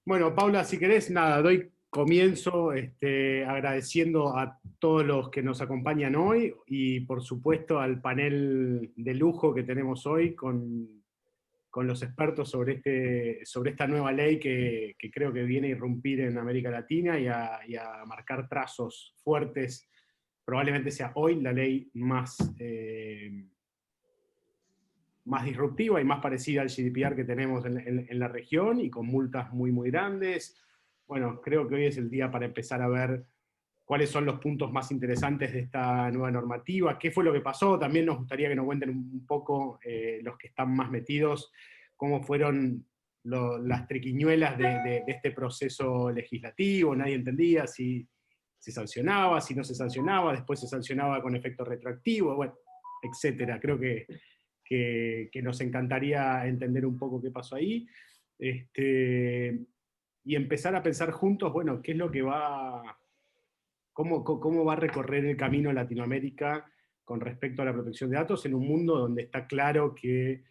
Bueno, Paula, si querés, nada, doy comienzo agradeciendo a todos los que nos acompañan hoy y por supuesto al panel de lujo que tenemos hoy con los expertos sobre esta nueva ley que creo que viene a irrumpir en América Latina y a marcar trazos fuertes. Probablemente sea hoy la ley más disruptiva y más parecida al GDPR que tenemos en la región y con multas muy, muy grandes. Bueno, creo que hoy es el día para empezar a ver cuáles son los puntos más interesantes de esta nueva normativa, qué fue lo que pasó. También nos gustaría que nos cuenten un poco los que están más metidos, cómo fueron las triquiñuelas de este proceso legislativo. Nadie entendía si se sancionaba, si no se sancionaba, después se sancionaba con efecto retroactivo, bueno, etcétera. Creo que nos encantaría entender un poco qué pasó ahí, y empezar a pensar juntos, bueno, qué es lo que cómo va a recorrer el camino Latinoamérica con respecto a la protección de datos en un mundo donde está claro que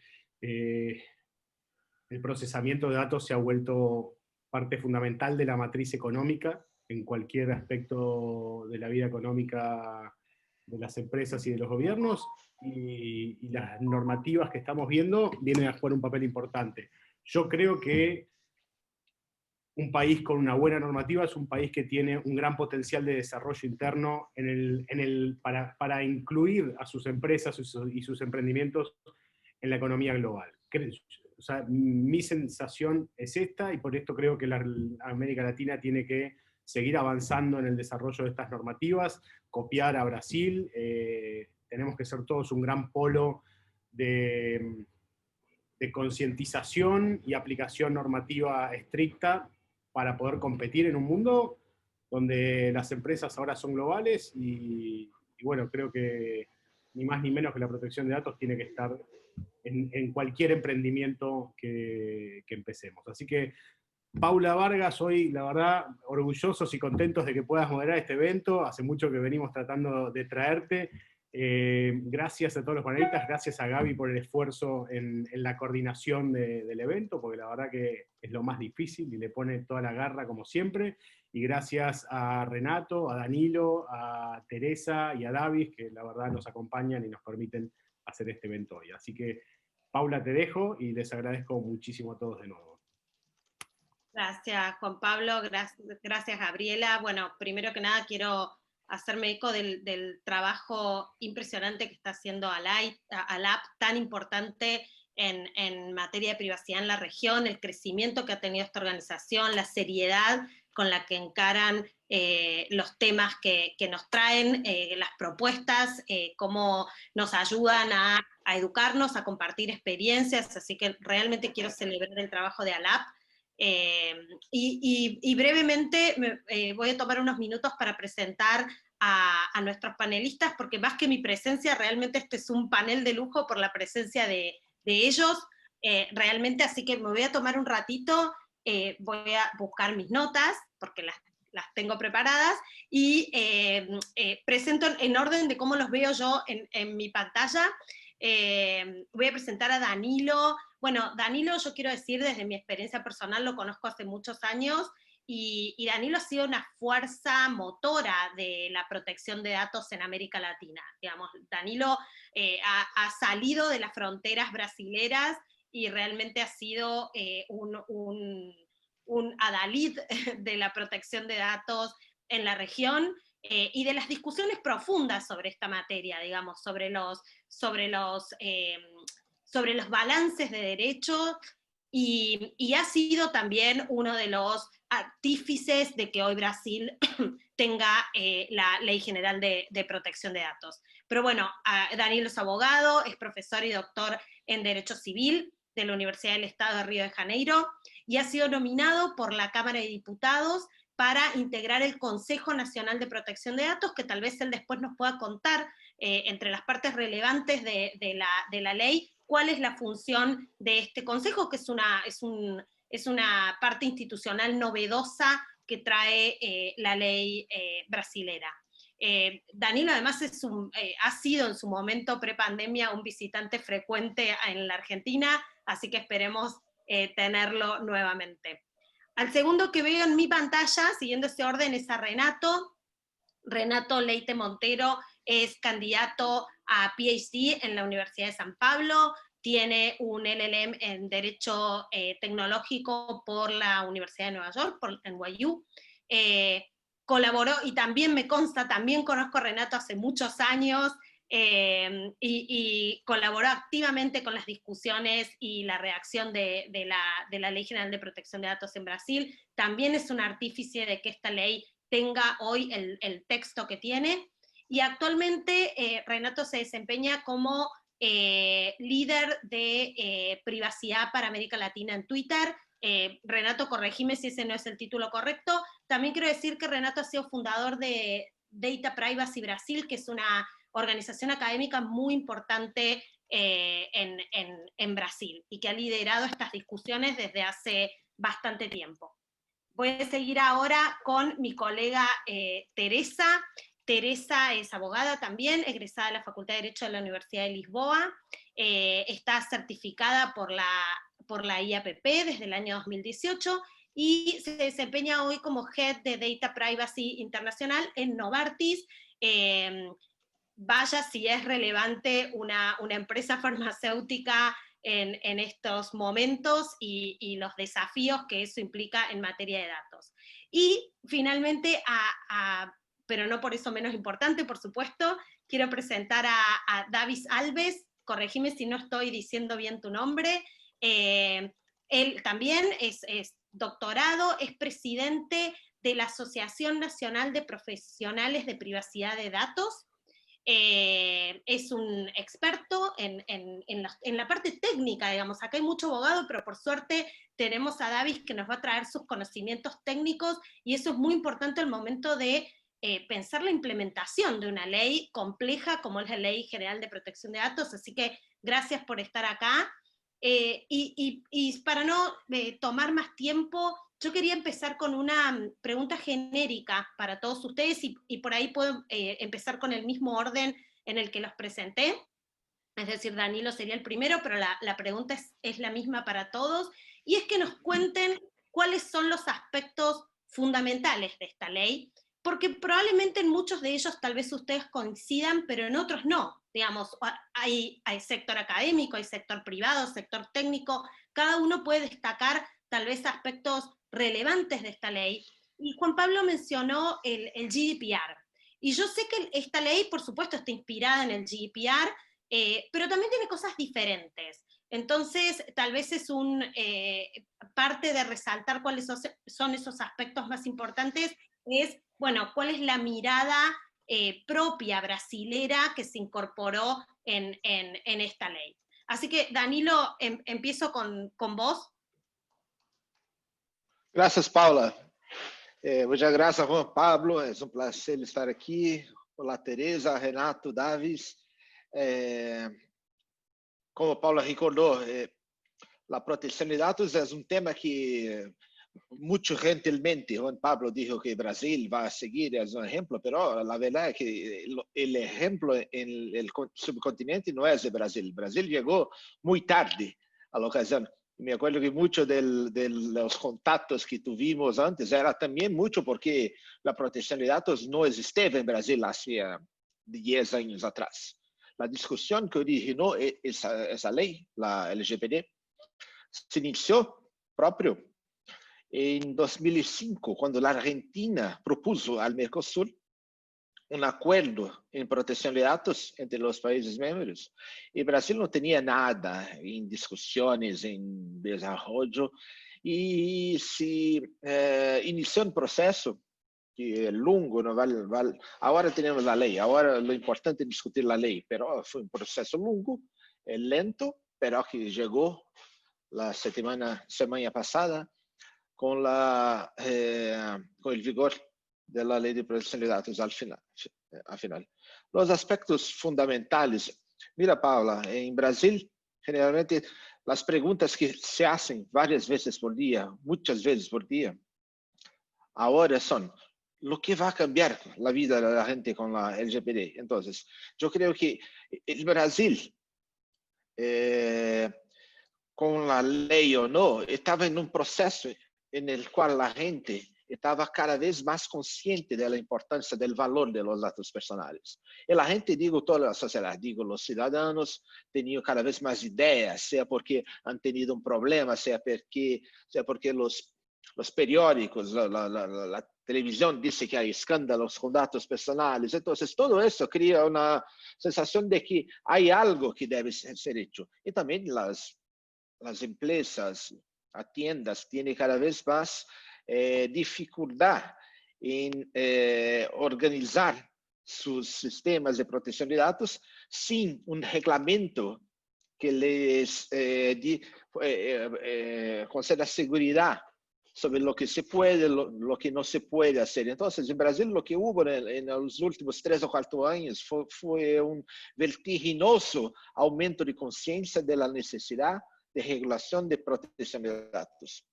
el procesamiento de datos se ha vuelto parte fundamental de la matriz económica en cualquier aspecto de la vida económica de las empresas y de los gobiernos, y las normativas que estamos viendo vienen a jugar un papel importante. Yo creo que un país con una buena normativa es un país que tiene un gran potencial de desarrollo interno para incluir a sus empresas y sus emprendimientos en la economía global. O sea, mi sensación es esta, y por esto creo que la América Latina tiene que seguir avanzando en el desarrollo de estas normativas, copiar a Brasil. Tenemos que ser todos un gran polo de concientización y aplicación normativa estricta para poder competir en un mundo donde las empresas ahora son globales, y bueno, creo que ni más ni menos que la protección de datos tiene que estar en cualquier emprendimiento que empecemos. Así que, Paula Vargas, hoy la verdad orgullosos y contentos de que puedas moderar este evento. Hace mucho que venimos tratando de traerte. Gracias a todos los panelistas, gracias a Gaby por el esfuerzo en la coordinación del evento, porque la verdad que es lo más difícil y le pone toda la garra como siempre. Y gracias a Renato, a Danilo, a Teresa y a Davis, que la verdad nos acompañan y nos permiten hacer este evento hoy. Así que, Paula, te dejo y les agradezco muchísimo a todos de nuevo. Gracias, Juan Pablo, gracias, Gabriela. Bueno, primero que nada quiero hacerme eco del trabajo impresionante que está haciendo ALAP, tan importante en materia de privacidad en la región, el crecimiento que ha tenido esta organización, la seriedad con la que encaran los temas que nos traen, las propuestas, cómo nos ayudan a educarnos, a compartir experiencias, así que realmente quiero celebrar el trabajo de ALAP. Y brevemente voy a tomar unos minutos para presentar a nuestros panelistas, porque más que mi presencia, realmente este es un panel de lujo por la presencia de ellos, realmente, así que me voy a tomar un ratito, voy a buscar mis notas, porque las tengo preparadas, y presento en orden de cómo los veo yo en mi pantalla. Voy a presentar a Danilo. Bueno, Danilo, yo quiero decir, desde mi experiencia personal, lo conozco hace muchos años, y Danilo ha sido una fuerza motora de la protección de datos en América Latina. Digamos, Danilo ha salido de las fronteras brasileras y realmente ha sido un adalid de la protección de datos en la región, y de las discusiones profundas sobre esta materia, digamos, sobre los balances de derecho, y ha sido también uno de los artífices de que hoy Brasil tenga la Ley General de Protección de Datos. Pero bueno, Danilo es abogado, es profesor y doctor en Derecho Civil de la Universidad del Estado de Río de Janeiro, y ha sido nominado por la Cámara de Diputados para integrar el Consejo Nacional de Protección de Datos, que tal vez él después nos pueda contar, entre las partes relevantes de la ley, cuál es la función de este consejo, que es una parte institucional novedosa que trae la ley brasilera. Danilo además ha sido en su momento prepandemia un visitante frecuente en la Argentina, así que esperemos tenerlo nuevamente. Al segundo que veo en mi pantalla, siguiendo ese orden, es a Renato. Renato Leite Montero es candidato a PhD en la Universidad de San Pablo, tiene un LLM en Derecho Tecnológico por la Universidad de Nueva York, por NYU. Colaboró, y también me consta, también conozco a Renato hace muchos años, y colaboró activamente con las discusiones y la redacción de la Ley General de Protección de Datos en Brasil. También es un artífice de que esta ley tenga hoy el texto que tiene, y actualmente Renato se desempeña como líder de privacidad para América Latina en Twitter. Renato, corregime si ese no es el título correcto. También quiero decir que Renato ha sido fundador de Data Privacy Brasil, que es una organización académica muy importante en Brasil, y que ha liderado estas discusiones desde hace bastante tiempo. Voy a seguir ahora con mi colega Teresa. Teresa es abogada también, egresada de la Facultad de Derecho de la Universidad de Lisboa, está certificada por la IAPP desde el año 2018, y se desempeña hoy como Head de Data Privacy Internacional en Novartis. Vaya si es relevante una empresa farmacéutica en estos momentos, y los desafíos que eso implica en materia de datos. Y finalmente, pero no por eso menos importante, por supuesto, quiero presentar a Davis Alves. Corregime si no estoy diciendo bien tu nombre. Él también es doctorado, es presidente de la Asociación Nacional de Profesionales de Privacidad de Datos. Es un experto en la parte técnica, digamos. Acá hay mucho abogado, pero por suerte tenemos a Davis, que nos va a traer sus conocimientos técnicos, y eso es muy importante al momento de pensar la implementación de una ley compleja como es la Ley General de Protección de Datos. Así que gracias por estar acá. Y para no tomar más tiempo, yo quería empezar con una pregunta genérica para todos ustedes, y por ahí puedo empezar con el mismo orden en el que los presenté. Es decir, Danilo sería el primero, pero la pregunta es la misma para todos, y es que nos cuenten cuáles son los aspectos fundamentales de esta ley, porque probablemente en muchos de ellos tal vez ustedes coincidan, pero en otros no. Digamos, hay sector académico, hay sector privado, sector técnico, cada uno puede destacar tal vez aspectos relevantes de esta ley. Y Juan Pablo mencionó el GDPR, y yo sé que esta ley, por supuesto, está inspirada en el GDPR, pero también tiene cosas diferentes. Entonces, tal vez es parte de resaltar cuáles son esos aspectos más importantes, es, bueno, cuál es la mirada propia brasilera que se incorporó en esta ley. Así que, Danilo, empiezo con vos. Gracias, Paula. Muchas gracias, Juan Pablo. Es un placer estar aquí. Hola, Teresa, Renato, Davis. Como Paula recordou, a proteção de dados é um tema que muito gentilmente Juan Pablo dijo que Brasil va a seguir as um exemplo, pero la verdad es que el ejemplo en el subcontinente no es de Brasil. Brasil llegó muy tarde a la ocasión. Me acuerdo que muchos de los contactos que tuvimos antes era también mucho porque la protección de datos no existía en Brasil hace 10 años atrás. La discusión que originó esa ley, la LGPD, se inició propio en 2005, cuando la Argentina propuso al Mercosur un acuerdo en protección de datos entre los países miembros. Y Brasil no tenía nada en discusiones, en desarrollo, y se inició un proceso que es longo, no vale. Ahora tenemos la ley, ahora lo importante es discutir la ley, pero fue un proceso longo, lento, pero que llegó la semana pasada con el vigor de la ley de protección de datos al final. Los aspectos fundamentales. Mira, Paula, en Brasil, generalmente las preguntas que se hacen varias veces por día, muchas veces por día, ahora son lo que va a cambiar la vida de la gente con la LGPD. Entonces, yo creo que el Brasil, con la ley o no, estaba en un proceso en el cual la gente estaba cada vez más consciente de la importancia del valor de los datos personales. Y la gente, digo, toda la sociedad, digo, los ciudadanos tenían cada vez más ideas, sea porque han tenido un problema, sea porque los periódicos, la televisión dice que hay escándalos con datos personales. Entonces, todo eso crea una sensación de que hay algo que debe ser hecho. Y también las empresas, las tiendas, tienen cada vez más dificultad en organizar sus sistemas de protección de datos sin un reglamento que les conceda seguridad sobre lo que se puede, lo que no se puede hacer. Entonces, en Brasil, lo que hubo en los últimos 3 o 4 años fue un vertiginoso aumento de conciencia de la necesidad de regulación de protección de datos.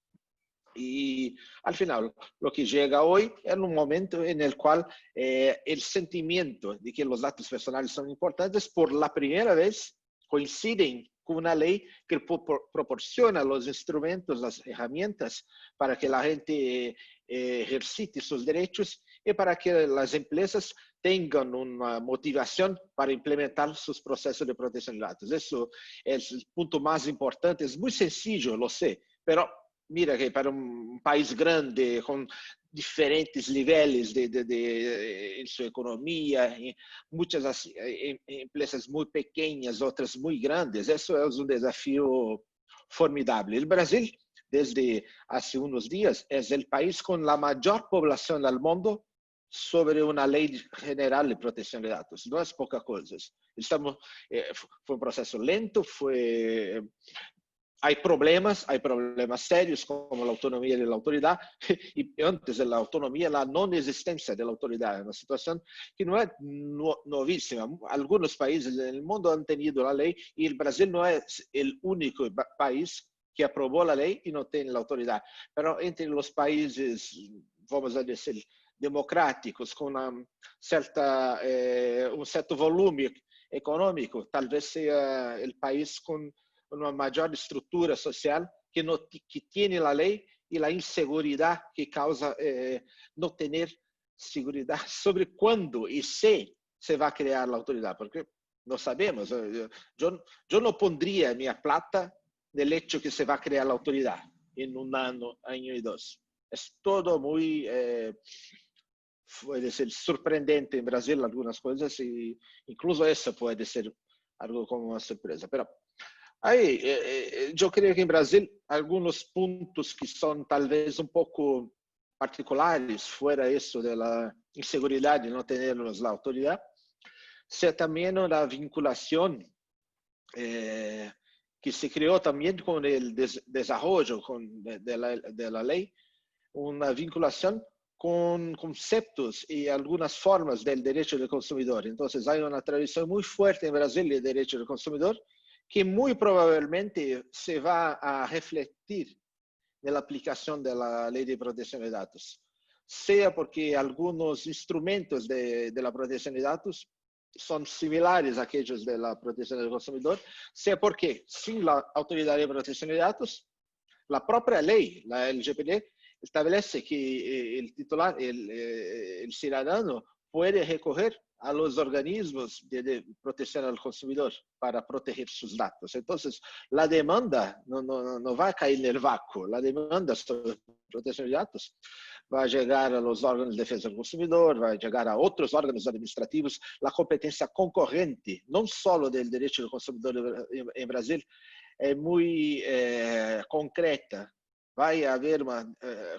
Y al final, lo que llega hoy es un momento en el cual el sentimiento de que los datos personales son importantes por la primera vez coinciden con una ley que proporciona los instrumentos, las herramientas para que la gente ejercite sus derechos y para que las empresas tengan una motivación para implementar sus procesos de protección de datos. Eso es el punto más importante. Es muy sencillo, lo sé, pero mira que para un país grande, con diferentes niveles en su economía, muchas empresas muy pequeñas, otras muy grandes, eso es un desafío formidable. El Brasil, desde hace unos días, es el país con la mayor población del mundo sobre una ley general de protección de datos. No es poca cosa. Fue un proceso lento, hay problemas serios como la autonomía de la autoridad y antes de la autonomía, la no existencia de la autoridad. Una situación que no es novísima. Algunos países en el mundo han tenido la ley y el Brasil no es el único país que aprobó la ley y no tiene la autoridad. Pero entre los países, vamos a decir, democráticos, con un cierto volumen económico, tal vez sea el país con una mayor estructura social que tiene la ley y la inseguridad que causa no tener seguridad sobre cuándo y si se va a crear la autoridad, porque no sabemos. Yo no pondría mi plata del hecho que se va a crear la autoridad en un año y 2. Es todo muy, puede ser sorprendente en Brasil algunas cosas y incluso eso puede ser algo como una sorpresa. Pero yo creo que en Brasil algunos puntos que son tal vez un poco particulares, fuera eso de la inseguridad de no tenernos la autoridad, sea también una vinculación que se creó también con el desarrollo de la ley, una vinculación con conceptos y algunas formas del derecho del consumidor. Entonces hay una tradición muy fuerte en Brasil de derecho del consumidor que muy probablemente se va a refletir en la aplicación de la ley de protección de datos, sea porque algunos instrumentos de la protección de datos son similares a aquellos de la protección del consumidor, sea porque sin la autoridad de protección de datos, la propia ley, la LGPD, establece que el titular, el ciudadano puede recurrir a los organismos de protección al consumidor para proteger sus datos. Entonces, la demanda no va a caer en el vácuo. La demanda sobre protección de datos va a llegar a los órganos de defensa del consumidor, va a llegar a otros órganos administrativos. La competencia concurrente, no solo del derecho del consumidor en Brasil, es muy concreta. Vai haver uma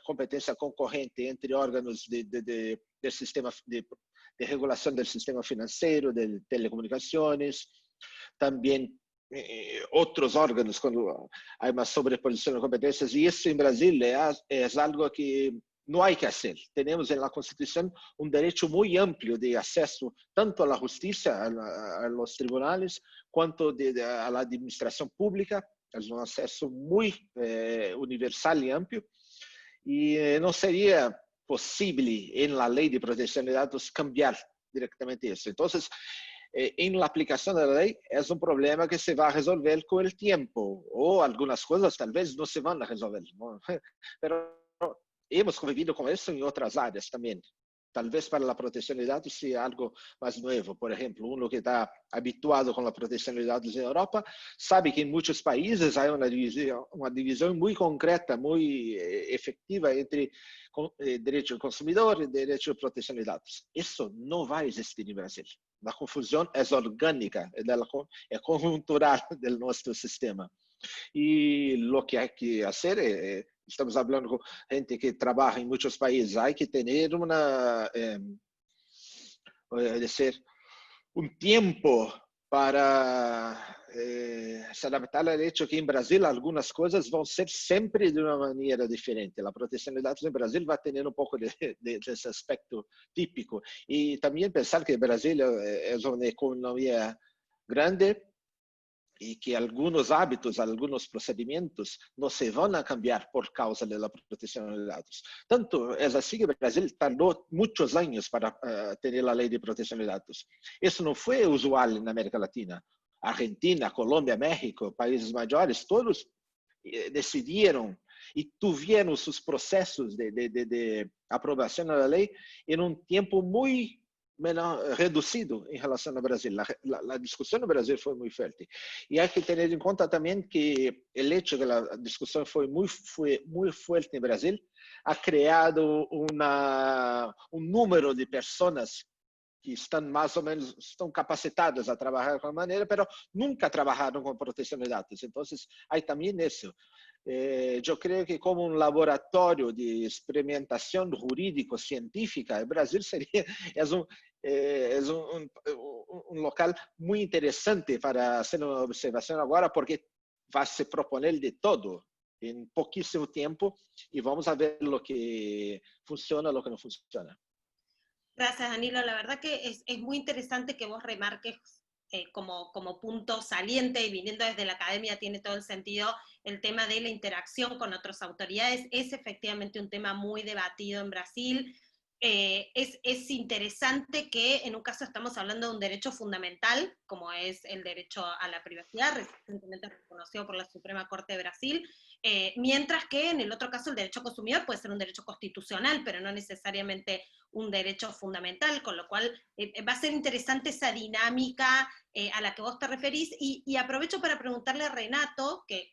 competência concorrente entre órgãos del sistema de regulação do sistema financeiro, de telecomunicações, também outros órgãos quando há uma sobreposição de competências, e isso em Brasil é algo que não há que fazer. Temos na Constituição direito muito amplo de acesso tanto à justiça, aos tribunais, quanto à administração pública. Es un acceso muy universal y amplio y no sería posible en la ley de protección de datos cambiar directamente eso. Entonces, en la aplicación de la ley es un problema que se va a resolver con el tiempo o algunas cosas tal vez no se van a resolver, ¿no? Pero hemos convivido con eso en otras áreas también. Tal vez para la protección de datos sea algo más nuevo. Por ejemplo, uno que está habituado con la protección de datos en Europa sabe que en muchos países hay una división muy concreta, muy efectiva entre derecho del consumidor y derecho de protección de datos. Eso no va a existir en Brasil. La confusión es orgánica, es conjuntural de nuestro sistema. Y lo que hay que hacer, estamos hablando con gente que trabaja en muchos países, hay que tener decir, un tiempo para se adaptar al hecho que en Brasil algunas cosas van a ser siempre de una manera diferente. La protección de datos en Brasil va a tener un poco de ese aspecto típico. Y también pensar que Brasil es una economía grande, y que algunos hábitos, algunos procedimientos no se van a cambiar por causa de la protección de datos. Tanto es así que Brasil tardó muchos años para tener la ley de protección de datos. Eso no fue usual en América Latina. Argentina, Colombia, México, países mayores, todos decidieron y tuvieron sus procesos de aprobación de la ley en un tiempo muy reducido en relación a Brasil. La discusión en Brasil fue muy fuerte. Y hay que tener en cuenta también que el hecho de que la discusión fue muy fuerte en Brasil ha creado un número de personas que están más o menos están capacitadas a trabajar de alguna manera, pero nunca trabajaron con protección de datos. Entonces, hay también eso. Yo creo que como un laboratorio de experimentación jurídico-científica, Brasil es un local muy interesante para hacer una observación ahora, porque va a se proponer de todo en poquísimo tiempo y vamos a ver lo que funciona, lo que no funciona. Gracias, Danilo. La verdad que es muy interesante que vos remarques como punto saliente, y viniendo desde la academia tiene todo el sentido, el tema de la interacción con otras autoridades. Es efectivamente un tema muy debatido en Brasil. Es interesante que en un caso estamos hablando de un derecho fundamental, como es el derecho a la privacidad, recientemente reconocido por la Suprema Corte de Brasil, mientras que en el otro caso el derecho consumidor puede ser un derecho constitucional, pero no necesariamente un derecho fundamental, con lo cual va a ser interesante esa dinámica a la que vos te referís, y aprovecho para preguntarle a Renato, que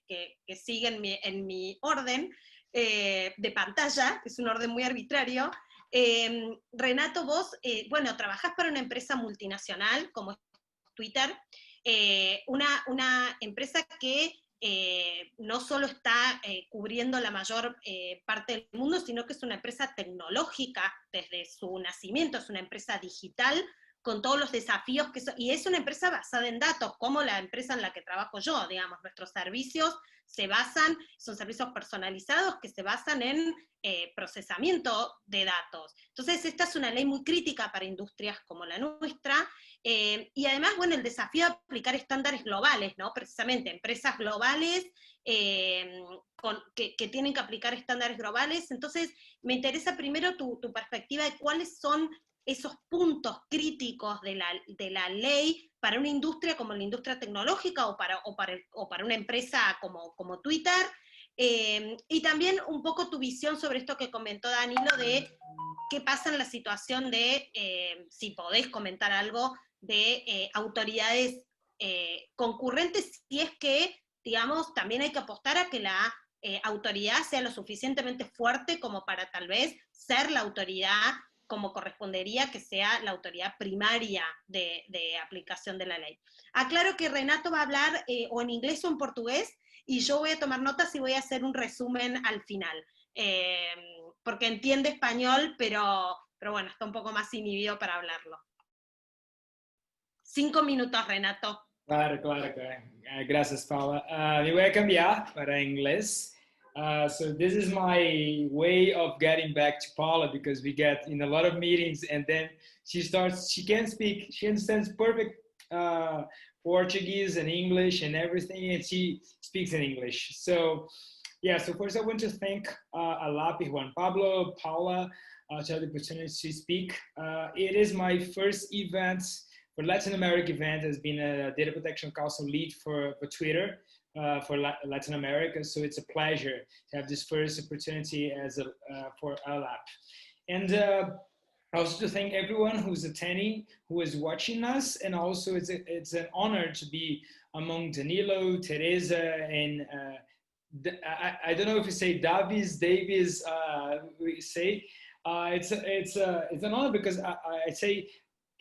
sigue en mi orden de pantalla, es un orden muy arbitrario. Renato, vos, bueno, trabajás para una empresa multinacional como es Twitter, una empresa que no solo está cubriendo la mayor parte del mundo, sino que es una empresa tecnológica desde su nacimiento, es una empresa digital con todos los desafíos y es una empresa basada en datos, como la empresa en la que trabajo yo, digamos, nuestros servicios son servicios personalizados que se basan en procesamiento de datos. Entonces, esta es una ley muy crítica para industrias como la nuestra, y además, bueno, el desafío de aplicar estándares globales, ¿no? Precisamente, empresas globales que tienen que aplicar estándares globales. Entonces, me interesa primero tu perspectiva de cuáles son esos puntos críticos de la ley para una industria como la industria tecnológica o para una empresa como Twitter, y también un poco tu visión sobre esto que comentó Danilo de qué pasa en la situación de, si podés comentar algo, de autoridades concurrentes, si es que, digamos, también hay que apostar a que la autoridad sea lo suficientemente fuerte como para tal vez ser la autoridad como correspondería que sea la autoridad primaria de aplicación de la ley. Aclaro que Renato va a hablar o en inglés o en portugués, y yo voy a tomar notas y voy a hacer un resumen al final, porque entiende español, pero bueno, está un poco más inhibido para hablarlo. 5 minutos, Renato. Claro. Gracias, Paula. Me voy a cambiar para inglés. So this is my way of getting back to Paula, because we get in a lot of meetings and then she can't speak, she understands perfect Portuguese and English and everything, and she speaks in English. So yeah, so first I want to thank Alapi, Juan Pablo, Paula, to have the opportunity to speak. It is my first event for Latin America event, has been a Data Protection Council lead for Twitter. for Latin America. So it's a pleasure to have this first opportunity as for LLAP. And also to thank everyone who's attending, who is watching us, and also it's an honor to be among Danilo, Teresa, and I don't know if you say Davies, we say. It's an honor because I say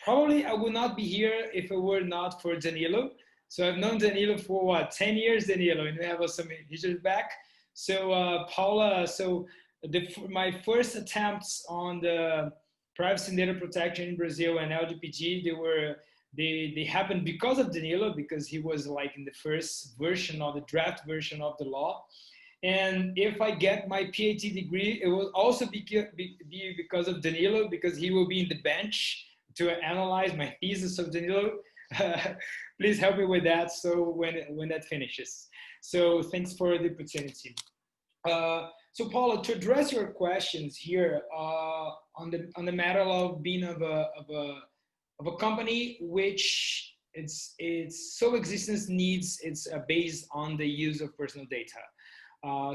probably I would not be here if it were not for Danilo. So I've known Danilo for what, 10 years, Danilo, and we have some history back. So Paula, so my first attempts on the privacy and data protection in Brazil and LGPD, they happened because of Danilo, because he was like in the first version of the draft version of the law. And if I get my PhD degree, it will also be because of Danilo, because he will be in the bench to analyze my thesis of Danilo. Please help me with that. So when that finishes. So thanks for the opportunity. So Paula, to address your questions here on the matter of being of a company which its sole existence needs it's based on the use of personal data.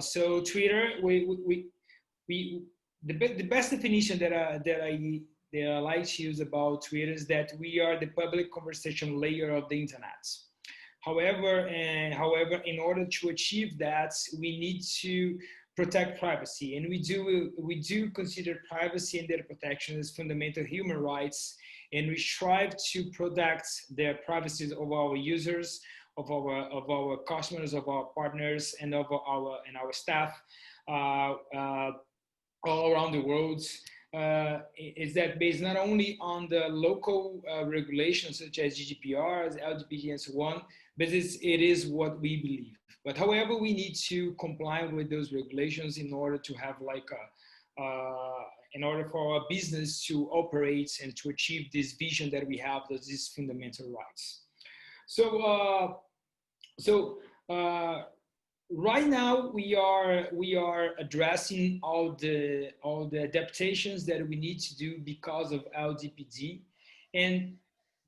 So Twitter, the best definition that I like to use about Twitter is that we are the public conversation layer of the internet. However, in order to achieve that, we need to protect privacy, and we do consider privacy and data protection as fundamental human rights, and we strive to protect the privacy of our users, of our customers, of our partners, and of our staff all around the world. Is that based not only on the local regulations such as GDPR, as LGPD, and so on, but it is what we believe. But however, we need to comply with those regulations in order to have in order for our business to operate and to achieve this vision that we have, these fundamental rights. So right now we are addressing all the adaptations that we need to do because of LGPD, and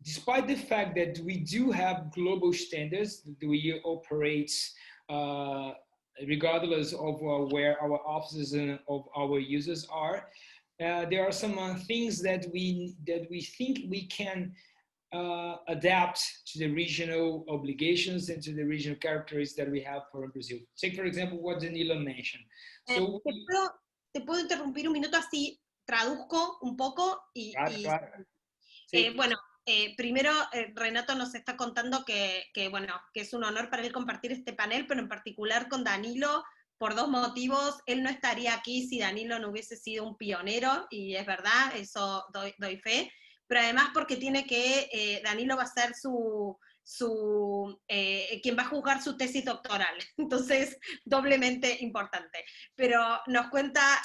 despite the fact that we do have global standards that we operate regardless of where our offices and of our users are, there are some things that we think we can adapt to the regional obligations and to the regional characteristics that we have for Brazil. Take, for example, what Danilo mentioned. So, ¿Te puedo interrumpir un minuto? Así traduzco un poco claro. Sí. Bueno, primero Renato nos está contando que es un honor para él compartir este panel, pero en particular con Danilo, por dos motivos. Él no estaría aquí si Danilo no hubiese sido un pionero, y es verdad, eso doy fe, pero además porque Danilo va a ser quien va a juzgar su tesis doctoral, entonces doblemente importante. Pero nos cuenta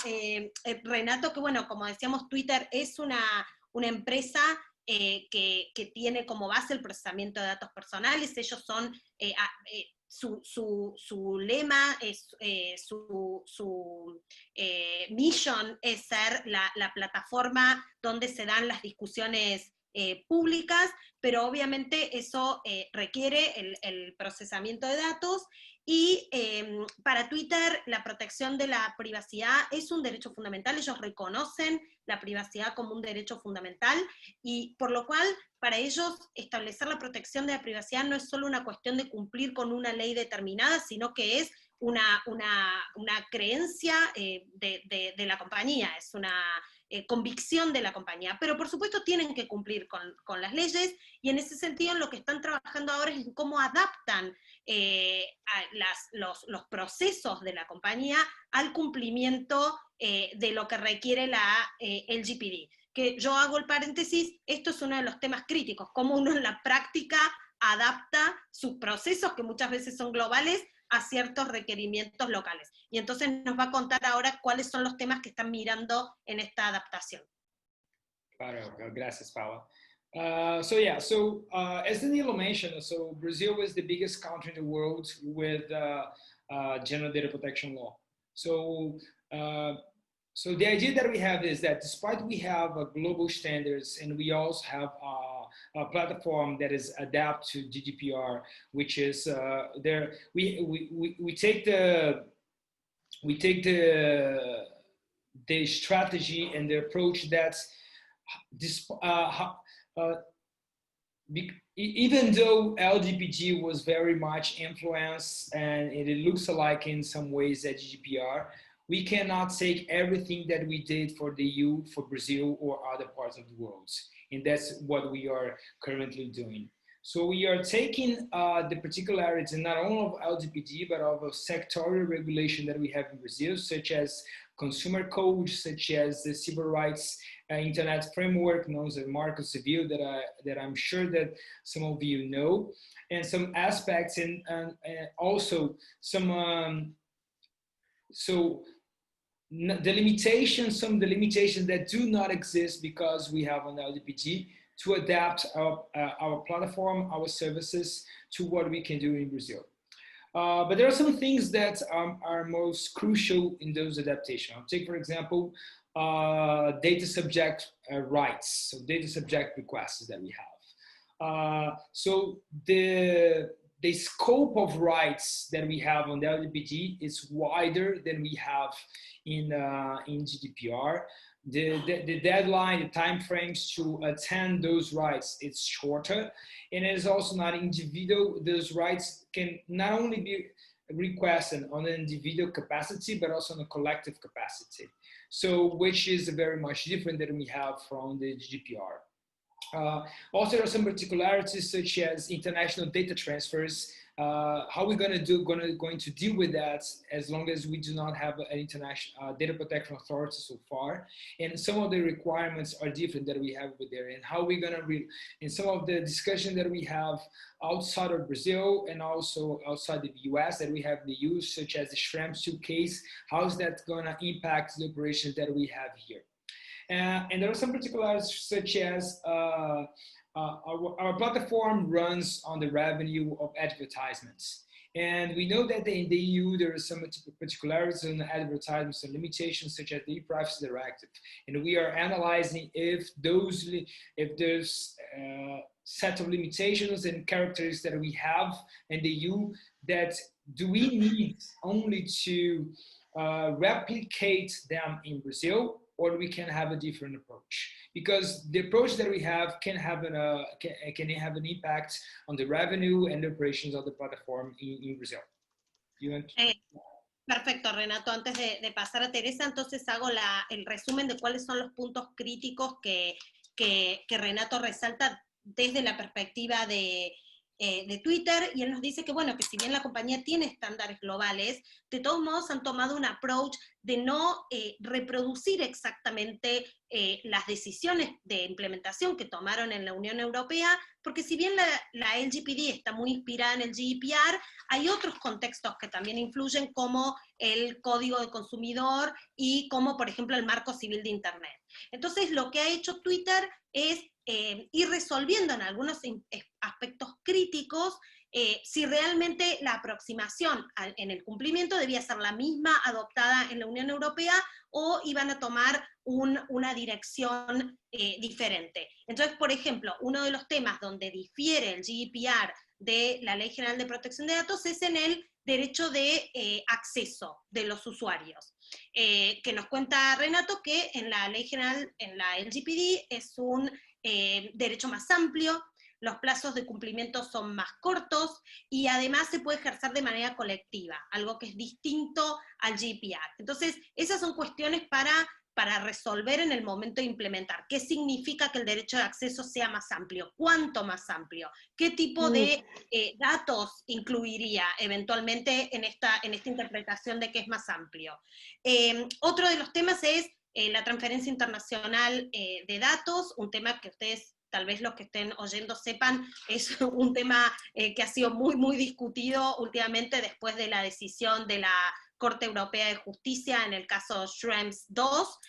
Renato que, bueno, como decíamos, Twitter es una empresa que tiene como base el procesamiento de datos personales. Ellos son, su lema, su mission es ser la plataforma donde se dan las discusiones públicas, pero obviamente eso requiere el procesamiento de datos, y para Twitter la protección de la privacidad es un derecho fundamental. Ellos reconocen la privacidad como un derecho fundamental, y por lo cual para ellos establecer la protección de la privacidad no es solo una cuestión de cumplir con una ley determinada, sino que es una creencia de la compañía, es una convicción de la compañía. Pero por supuesto tienen que cumplir con las leyes, y en ese sentido lo que están trabajando ahora es en cómo adaptan los procesos de la compañía al cumplimiento de lo que requiere la LGPD. Que yo hago el paréntesis, esto es uno de los temas críticos, cómo uno en la práctica adapta sus procesos, que muchas veces son globales, a ciertos requerimientos locales. Y entonces nos va a contar ahora cuáles son los temas que están mirando en esta adaptación. Claro, gracias, Paula. As Danilo mentioned, so Brazil is the biggest country in the world with general data protection law. So the idea that we have is that despite we have global standards, and we also have a platform that is adapt to GDPR, which is there. We take the strategy and the approach that's this. Even though LGPD was very much influenced and it looks alike in some ways at GDPR, we cannot take everything that we did for the EU, for Brazil, or other parts of the world. And that's what we are currently doing. So we are taking the particularities not only of LGPD, but of a sectorial regulation that we have in Brazil, such as consumer code, such as the civil rights internet framework known as Marco Civil that I'm sure that some of you know, and some aspects and also some the limitations that do not exist because we have an LGPD to adapt our platform, our services to what we can do in Brazil. But there are some things that are most crucial in those adaptations. I'll take, for example, data subject rights, so data subject requests that we have. So the scope of rights that we have on the LGPD is wider than we have in GDPR. The deadline, the time frames to attend those rights, it's shorter, and it is also not individual. Those rights can not only be requested on an individual capacity, but also on a collective capacity. So, which is very much different than we have from the GDPR. Also, there are some particularities such as international data transfers. How we're going to deal with that as long as we do not have an international data protection authority so far, and some of the requirements are different that we have with there, and how we're going to in some of the discussion that we have outside of Brazil and also outside the US that we have the use, such as the Schrems 2 case, how is that going to impact the operations that we have here? And there are some particularities such as our platform runs on the revenue of advertisements. And we know that in the EU, there are some particularities in advertisements and limitations such as the e-privacy directive. And we are analyzing if there's set of limitations and characteristics that we have in the EU that do we need only to replicate them in Brazil, or we can have a different approach, because the approach that we have can have an impact on the revenue and the operations of the platform in Brazil. Perfecto, Renato. Antes de pasar a Teresa, entonces hago el resumen de cuáles son los puntos críticos que Renato resalta desde la perspectiva de Twitter, y él nos dice que, bueno, que si bien la compañía tiene estándares globales, de todos modos han tomado un approach de no reproducir exactamente las decisiones de implementación que tomaron en la Unión Europea, porque si bien la LGPD está muy inspirada en el GDPR, hay otros contextos que también influyen, como el Código de Consumidor y como, por ejemplo, el Marco Civil de Internet. Entonces, lo que ha hecho Twitter es ir resolviendo en algunos aspectos críticos si realmente la aproximación en el cumplimiento debía ser la misma adoptada en la Unión Europea o iban a tomar una dirección diferente. Entonces, por ejemplo, uno de los temas donde difiere el GDPR de la Ley General de Protección de Datos es en el derecho de acceso de los usuarios. Que nos cuenta Renato que en la Ley General, en la LGPD, es un derecho más amplio, los plazos de cumplimiento son más cortos y además se puede ejercer de manera colectiva, algo que es distinto al GDPR. Entonces, esas son cuestiones para resolver en el momento de implementar. ¿Qué significa que el derecho de acceso sea más amplio? ¿Cuánto más amplio? ¿Qué tipo de datos incluiría eventualmente en esta interpretación de que es más amplio? Otro de los temas es la transferencia internacional de datos, un tema que ustedes, tal vez los que estén oyendo sepan, es un tema que ha sido muy, muy discutido últimamente después de la decisión de la Corte Europea de Justicia en el caso Schrems 2.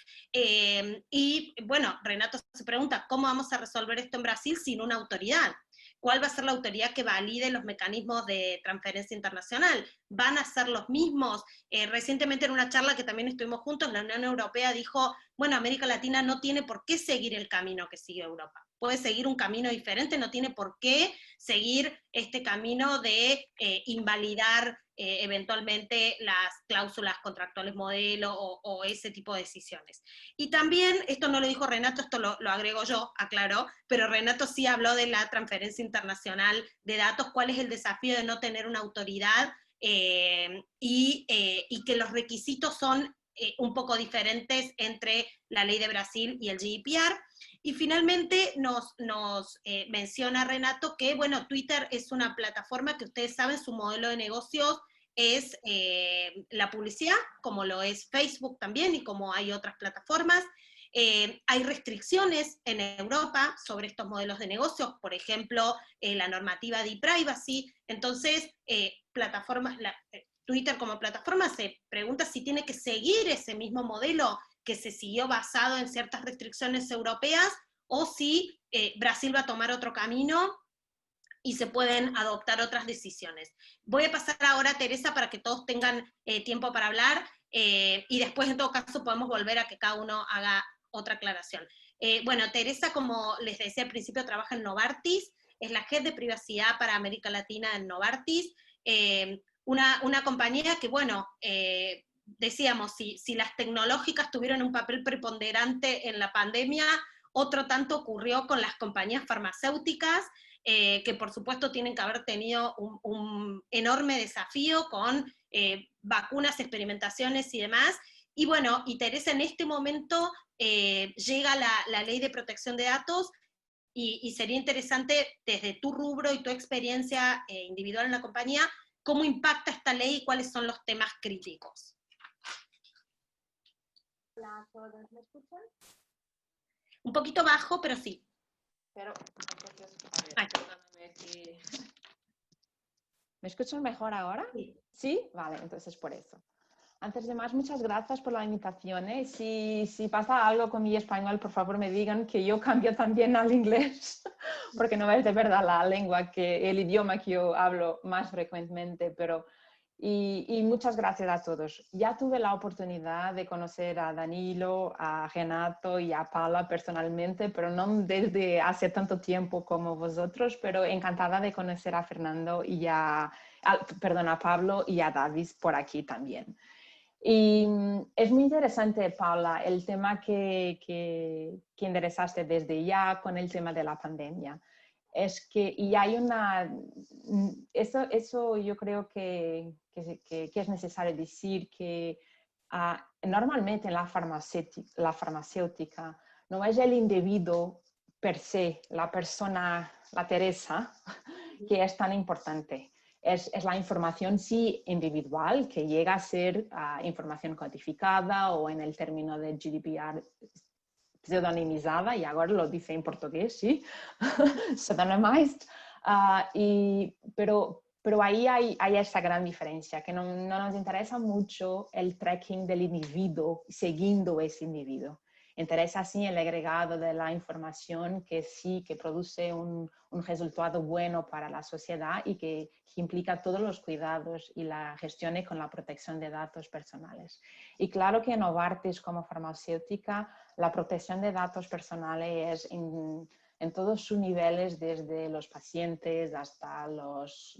Y bueno, Renato se pregunta, ¿cómo vamos a resolver esto en Brasil sin una autoridad? ¿Cuál va a ser la autoridad que valide los mecanismos de transferencia internacional? ¿Van a ser los mismos? Recientemente en una charla que también estuvimos juntos, la Unión Europea dijo, bueno, América Latina no tiene por qué seguir el camino que sigue Europa. puede seguir un camino diferente, no tiene por qué seguir este camino de invalidar eventualmente las cláusulas contractuales modelo o ese tipo de decisiones. Y también, esto no lo dijo Renato, esto lo agrego yo, aclaró, pero Renato sí habló de la transferencia internacional de datos, cuál es el desafío de no tener una autoridad y que los requisitos son un poco diferentes entre la ley de Brasil y el GDPR. Y finalmente nos menciona Renato que, bueno, Twitter es una plataforma que ustedes saben, su modelo de negocios es la publicidad, como lo es Facebook también y como hay otras plataformas. Hay restricciones en Europa sobre estos modelos de negocios, por ejemplo, la normativa de privacy. Entonces, Twitter como plataforma se pregunta si tiene que seguir ese mismo modelo que se siguió basado en ciertas restricciones europeas, o si Brasil va a tomar otro camino y se pueden adoptar otras decisiones. Voy a pasar ahora a Teresa para que todos tengan tiempo para hablar, y después en todo caso podemos volver a que cada uno haga otra aclaración. Bueno, Teresa, como les decía al principio, trabaja en Novartis, es la jefe de privacidad para América Latina en Novartis, una compañía que, bueno, decíamos, si las tecnológicas tuvieron un papel preponderante en la pandemia, otro tanto ocurrió con las compañías farmacéuticas, que por supuesto tienen que haber tenido un enorme desafío con vacunas, experimentaciones y demás. Y bueno, y Teresa, en este momento llega la ley de protección de datos, y sería interesante desde tu rubro y tu experiencia individual en la compañía, cómo impacta esta ley y cuáles son los temas críticos. Hola a todos, ¿me escuchan? Un poquito bajo, pero sí. Pero, entonces, a ver, perdóname si... ¿Me escuchan mejor ahora? Sí. ¿Sí? Vale, entonces por eso. Antes de más, muchas gracias por la invitación. Si pasa algo con mi español, por favor me digan que yo cambio también al inglés, porque no es de verdad la lengua, el idioma que yo hablo más frecuentemente, pero... Y muchas gracias a todos. Ya tuve la oportunidad de conocer a Danilo, a Renato y a Paula personalmente, pero no desde hace tanto tiempo como vosotros, pero encantada de conocer a Fernando y a Pablo y a David por aquí también. Y es muy interesante, Paula, el tema que enderezaste desde ya con el tema de la pandemia. Es que, y hay eso yo creo que es necesario decir que normalmente en la farmacéutica no es el individuo per se, la persona, la Teresa, que es tan importante. Es la información sí individual, que llega a ser información codificada o en el término de GDPR pseudonimizada, y ahora lo dice en portugués, sí, pseudonymized, pero ahí hay esta gran diferencia, que no nos interesa mucho el tracking del individuo, siguiendo ese individuo. Interesa sí el agregado de la información que sí, que produce un resultado bueno para la sociedad y que implica todos los cuidados y la gestión con la protección de datos personales. Y claro que en Novartis como farmacéutica, la protección de datos personales en todos sus niveles, desde los pacientes hasta los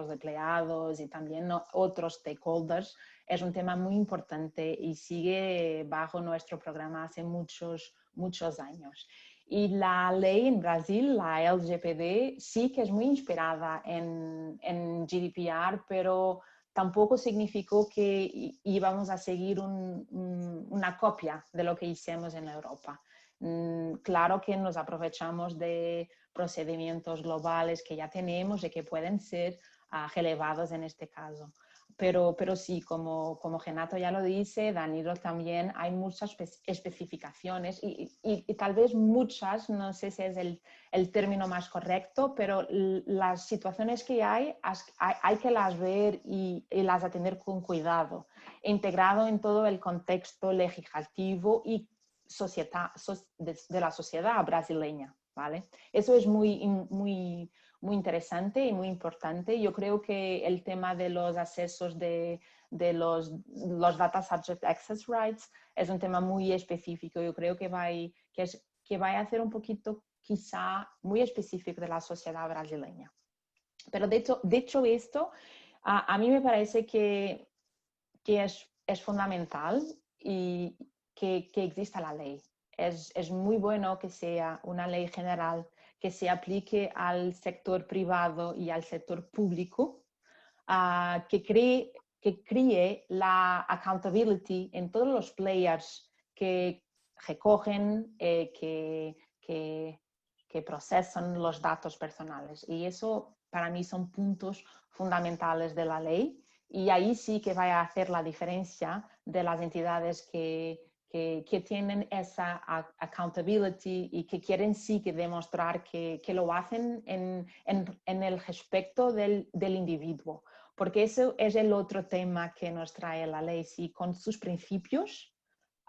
empleados y también otros stakeholders, es un tema muy importante y sigue bajo nuestro programa hace muchos años. Y la ley en Brasil, la LGPD, sí que es muy inspirada en GDPR, pero tampoco significó que íbamos a seguir una copia de lo que hicimos en Europa. Claro que nos aprovechamos de procedimientos globales que ya tenemos y que pueden ser relevados en este caso. Pero sí, como Renato ya lo dice, Danilo también, hay muchas especificaciones y tal vez muchas, no sé si es el término más correcto, pero las situaciones que hay que las ver y las atender con cuidado, integrado en todo el contexto legislativo y de la sociedad brasileña, ¿vale? Eso es muy interesante y muy importante. Yo creo que el tema de los accesos de los Data Subject Access Rights es un tema muy específico. Yo creo que va a hacer un poquito quizá muy específico de la sociedad brasileña. Pero dicho esto, a mí me parece que es fundamental y que exista la ley. Es muy bueno que sea una ley general que se aplique al sector privado y al sector público, que cree la accountability en todos los players que recogen, que procesan los datos personales. Y eso para mí son puntos fundamentales de la ley. Y ahí sí que va a hacer la diferencia de las entidades que tienen esa accountability y que quieren sí que demostrar que lo hacen en el respecto del individuo. Porque eso es el otro tema que nos trae la ley, sí, con sus principios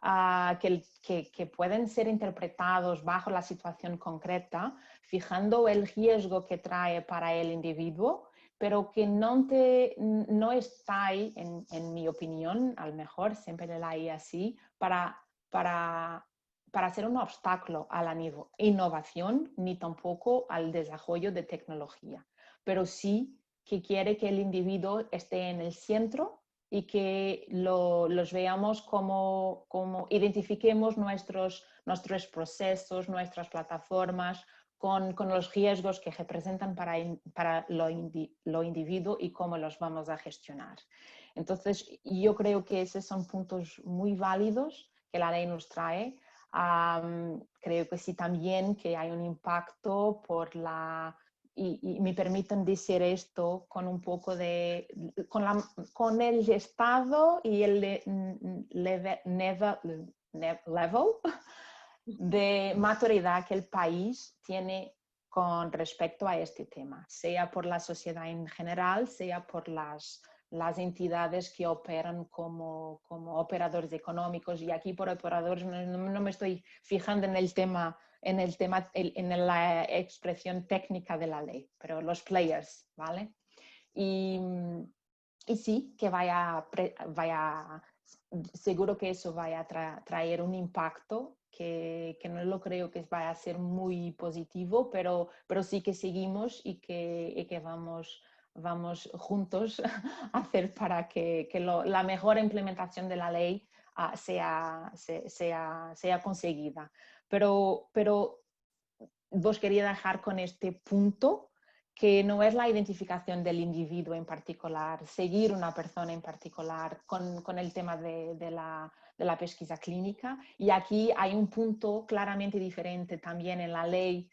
que pueden ser interpretados bajo la situación concreta, fijando el riesgo que trae para el individuo, pero que no está ahí, en mi opinión, a lo mejor siempre la hay así, para ser un obstáculo a la innovación ni tampoco al desarrollo de tecnología, pero sí que quiere que el individuo esté en el centro y que los veamos como identifiquemos nuestros procesos, nuestras plataformas, con los riesgos que representan para lo individuo y cómo los vamos a gestionar. Entonces, yo creo que esos son puntos muy válidos que la ley nos trae. Creo que sí también que hay un impacto por y me permiten decir esto con un poco con el estado y el level de maturidad que el país tiene con respecto a este tema, sea por la sociedad en general, sea por las entidades que operan como operadores económicos. Y aquí por operadores no me estoy fijando en la expresión técnica de la ley, pero los players, ¿vale? Y sí, que seguro que eso vaya a traer un impacto que no lo creo que vaya a ser muy positivo, pero sí que seguimos y que vamos juntos a hacer para que la mejor implementación de la ley sea conseguida. Pero vos quería dejar con este punto, que no es la identificación del individuo en particular, seguir una persona en particular con el tema de la pesquisa clínica. Y aquí hay un punto claramente diferente también en la ley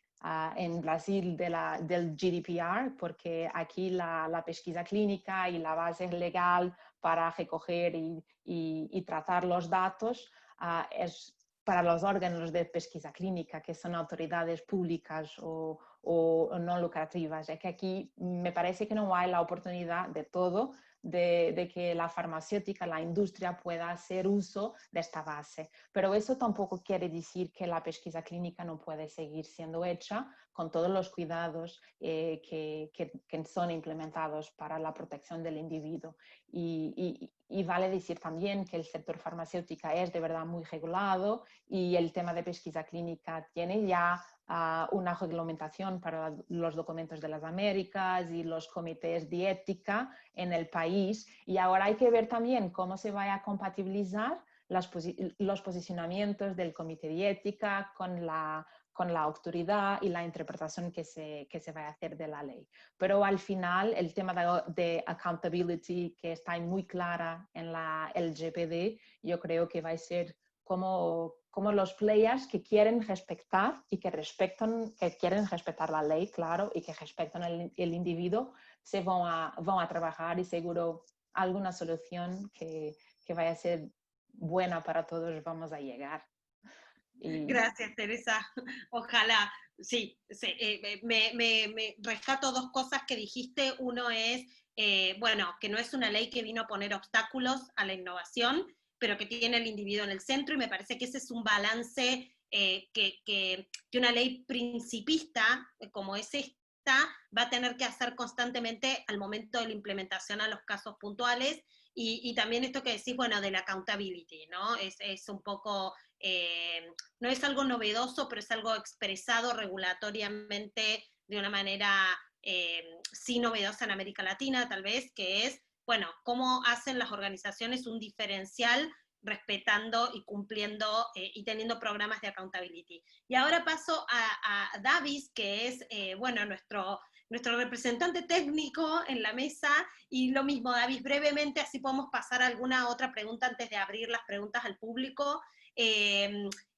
en Brasil del GDPR, porque aquí la pesquisa clínica y la base legal para recoger y tratar los datos es para los órganos de pesquisa clínica, que son autoridades públicas o no lucrativas. Es que aquí me parece que no hay la oportunidad de todo de que la farmacéutica, la industria pueda hacer uso de esta base. Pero eso tampoco quiere decir que la pesquisa clínica no puede seguir siendo hecha con todos los cuidados que son implementados para la protección del individuo. Y vale decir también que el sector farmacéutico es de verdad muy regulado y el tema de pesquisa clínica tiene ya una reglamentación para los documentos de las Américas y los comités de ética en el país. Y ahora hay que ver también cómo se va a compatibilizar los posicionamientos del comité de ética con la autoridad y la interpretación que se va a hacer de la ley. Pero al final el tema de accountability, que está muy clara en la LGPD, yo creo que va a ser como los players que quieren respetar y que quieren respetar la ley, claro, y que respetan el individuo, se van a trabajar y seguro alguna solución que vaya a ser buena para todos vamos a llegar. Gracias, Teresa. Ojalá. Sí, me rescato dos cosas que dijiste. Uno es, bueno, que no es una ley que vino a poner obstáculos a la innovación, pero que tiene al individuo en el centro, y me parece que ese es un balance que una ley principista como es esta respuesta va a tener que hacer constantemente al momento de la implementación a los casos puntuales, y también esto que decís, bueno, de la accountability, ¿no? Es un poco, no es algo novedoso, pero es algo expresado regulatoriamente de una manera sí novedosa en América Latina, tal vez, que es, bueno, cómo hacen las organizaciones un diferencial respetando y cumpliendo y teniendo programas de accountability. Y ahora paso a Davis, que es, bueno, nuestro representante técnico en la mesa, y lo mismo, Davis, brevemente, así podemos pasar a alguna otra pregunta antes de abrir las preguntas al público.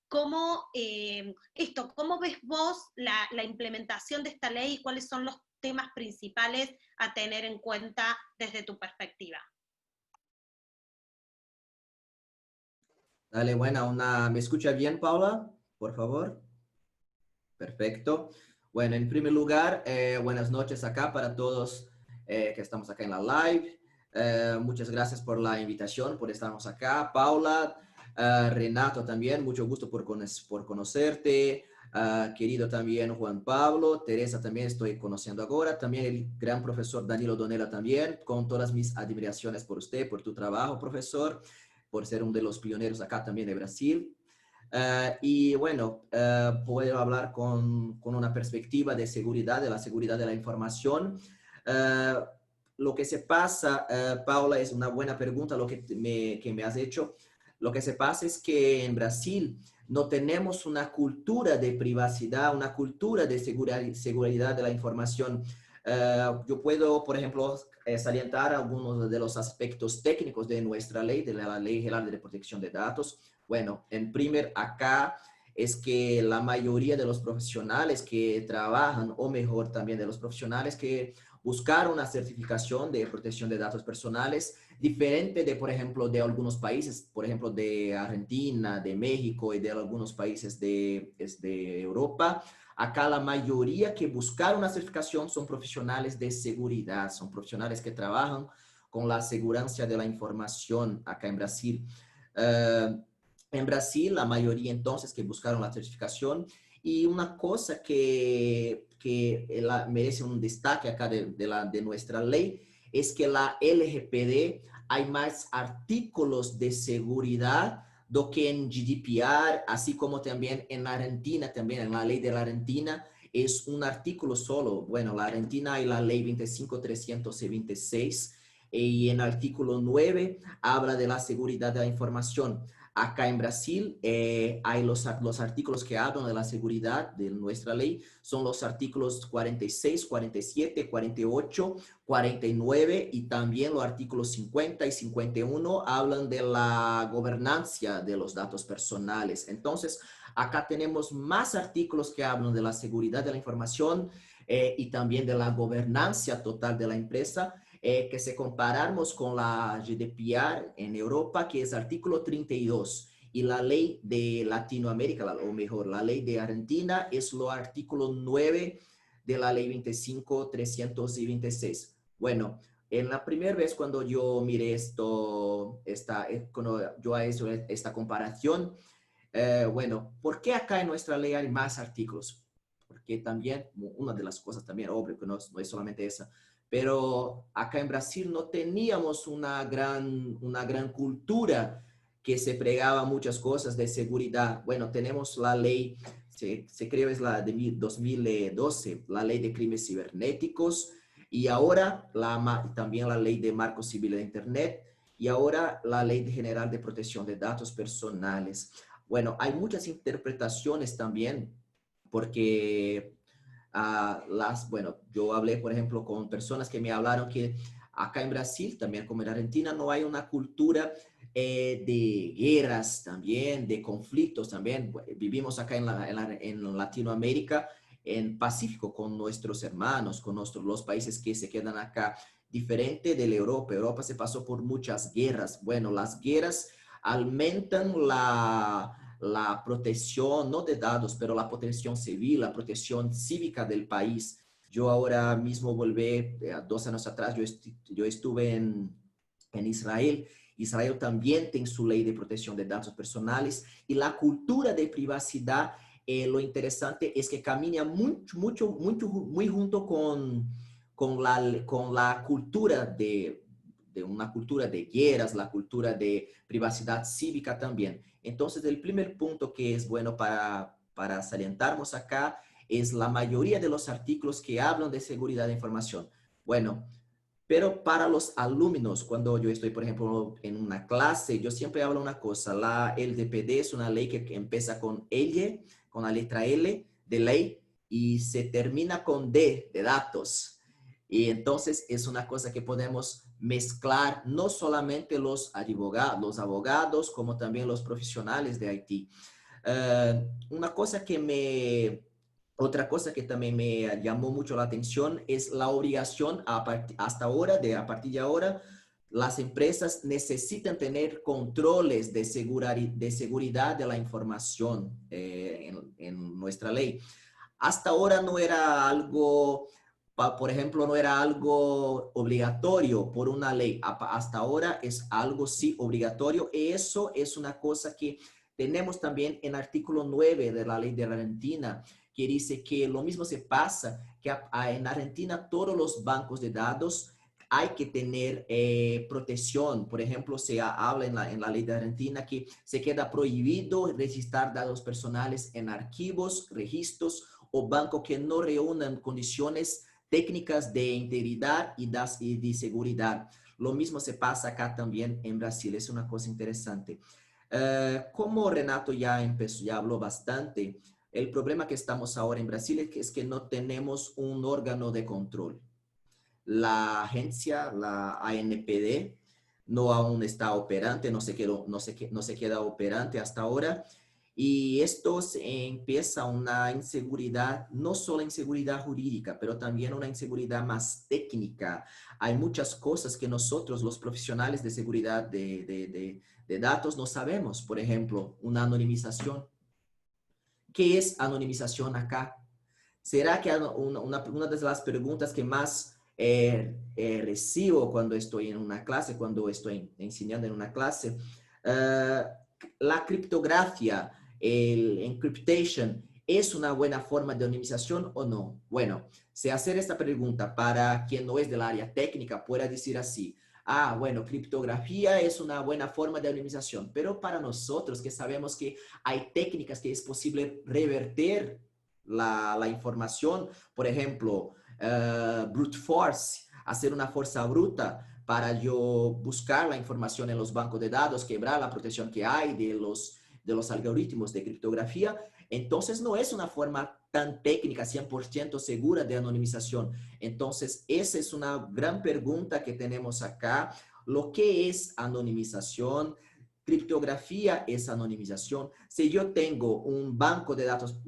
¿Cómo ves vos la implementación de esta ley y cuáles son los temas principales a tener en cuenta desde tu perspectiva? Dale, buena, ¿me escucha bien, Paula? Por favor. Perfecto. Bueno, en primer lugar, buenas noches acá para todos que estamos acá en la live. Muchas gracias por la invitación, por estarnos acá. Paula, Renato también, mucho gusto por conocerte. Querido también Juan Pablo, Teresa también estoy conociendo ahora. También el gran profesor Danilo Donella también, con todas mis admiraciones por usted, por tu trabajo, profesor, por ser uno de los pioneros acá también de Brasil. Y bueno, puedo hablar con una perspectiva de seguridad, de la seguridad de la información. Lo que se pasa, Paula, es una buena pregunta lo que me has hecho. Lo que se pasa es que en Brasil no tenemos una cultura de privacidad, una cultura de seguridad de la información. Yo puedo, por ejemplo, salientar algunos de los aspectos técnicos de nuestra ley, de la Ley General de Protección de Datos. Bueno, en primer acá es que la mayoría de los profesionales que trabajan, o mejor también de los profesionales que buscaron una certificación de protección de datos personales, diferente de, por ejemplo, de algunos países, por ejemplo, de Argentina, de México y de algunos países de Europa. Acá la mayoría que buscaron una certificación son profesionales de seguridad, son profesionales que trabajan con la seguridad de la información acá en Brasil. En Brasil, la mayoría entonces que buscaron la certificación, y una cosa que merece un destaque acá de nuestra ley es que la LGPD hay más artículos de seguridad do que en GDPR, así como también en la Argentina, también en la ley de la Argentina es un artículo solo. Bueno, la Argentina hay la ley 25.326 y en el artículo 9 habla de la seguridad de la información. Acá en Brasil hay los artículos que hablan de la seguridad de nuestra ley, son los artículos 46, 47, 48, 49 y también los artículos 50 y 51 hablan de la gobernanza de los datos personales. Entonces, acá tenemos más artículos que hablan de la seguridad de la información y también de la gobernanza total de la empresa. Que si compararmos con la GDPR en Europa, que es artículo 32, y la ley de Latinoamérica, o mejor, la ley de Argentina, es lo artículo 9 de la ley 25.326. Bueno, en la primera vez cuando yo miré cuando yo he hecho esta comparación, bueno, ¿por qué acá en nuestra ley hay más artículos? Porque también, una de las cosas también, obvio que no es solamente esa, pero acá en Brasil no teníamos una gran cultura que se pregaba muchas cosas de seguridad. Bueno, tenemos la ley, se creo es la de 2012, la ley de crímenes cibernéticos, y ahora también la ley de marco civil de Internet, y ahora la ley general de protección de datos personales. Bueno, hay muchas interpretaciones también, porque bueno, yo hablé, por ejemplo, con personas que me hablaron que acá en Brasil, también como en Argentina, no hay una cultura de guerras también, de conflictos también. Vivimos acá en Latinoamérica, en Pacífico, con nuestros hermanos, con los países que se quedan acá, diferente de la Europa. Europa se pasó por muchas guerras. Bueno, las guerras aumentan la protección, no de datos, pero la protección civil, la protección cívica del país. Yo ahora mismo volví, 2 años atrás, yo estuve en Israel. Israel también tiene su ley de protección de datos personales y la cultura de privacidad lo interesante es que camina muy junto con la cultura de una cultura de guerras, la cultura de privacidad cívica también. Entonces, el primer punto que es bueno para salientarnos acá es la mayoría de los artículos que hablan de seguridad de información. Bueno, pero para los alumnos, cuando yo estoy, por ejemplo, en una clase, yo siempre hablo una cosa. La LDPD es una ley que empieza con L, con la letra L de ley, y se termina con D de datos. Y entonces es una cosa que podemos mezclar no solamente los abogados, como también los profesionales de IT. Otra cosa que también me llamó mucho la atención es la obligación a partir de ahora, las empresas necesitan tener controles de seguridad de la información en nuestra ley. Hasta ahora no era algo, por ejemplo, no era algo obligatorio por una ley. Hasta ahora es algo sí obligatorio. Y eso es una cosa que tenemos también en el artículo 9 de la ley de Argentina, que dice que lo mismo se pasa, que en Argentina todos los bancos de datos hay que tener protección. Por ejemplo, se habla en la ley de Argentina que se queda prohibido registrar datos personales en archivos, registros o bancos que no reúnan condiciones técnicas de integridad y de seguridad. Lo mismo se pasa acá también en Brasil. Es una cosa interesante. Como Renato ya habló bastante, el problema que estamos ahora en Brasil es que no tenemos un órgano de control. La agencia, la ANPD, no aún está operante, no se queda operante hasta ahora. Y esto empieza una inseguridad, no solo inseguridad jurídica, pero también una inseguridad más técnica. Hay muchas cosas que nosotros, los profesionales de seguridad de datos, no sabemos. Por ejemplo, una anonimización. ¿Qué es anonimización acá? ¿Será que una de las preguntas que más recibo cuando estoy en una clase, cuando estoy enseñando en una clase, la criptografía, el encryptation, ¿es una buena forma de anonimización o no? Bueno, si hacer esta pregunta para quien no es del área técnica, puede decir así: bueno, criptografía es una buena forma de anonimización, pero para nosotros que sabemos que hay técnicas que es posible revertir la información, por ejemplo, brute force, hacer una fuerza bruta para yo buscar la información en los bancos de datos, quebrar la protección que hay de los algoritmos de criptografía. Entonces no es una forma tan técnica, 100% segura de anonimización. Entonces esa es una gran pregunta que tenemos acá. ¿Lo que es anonimización? Criptografía es anonimización. Si yo tengo un banco de datos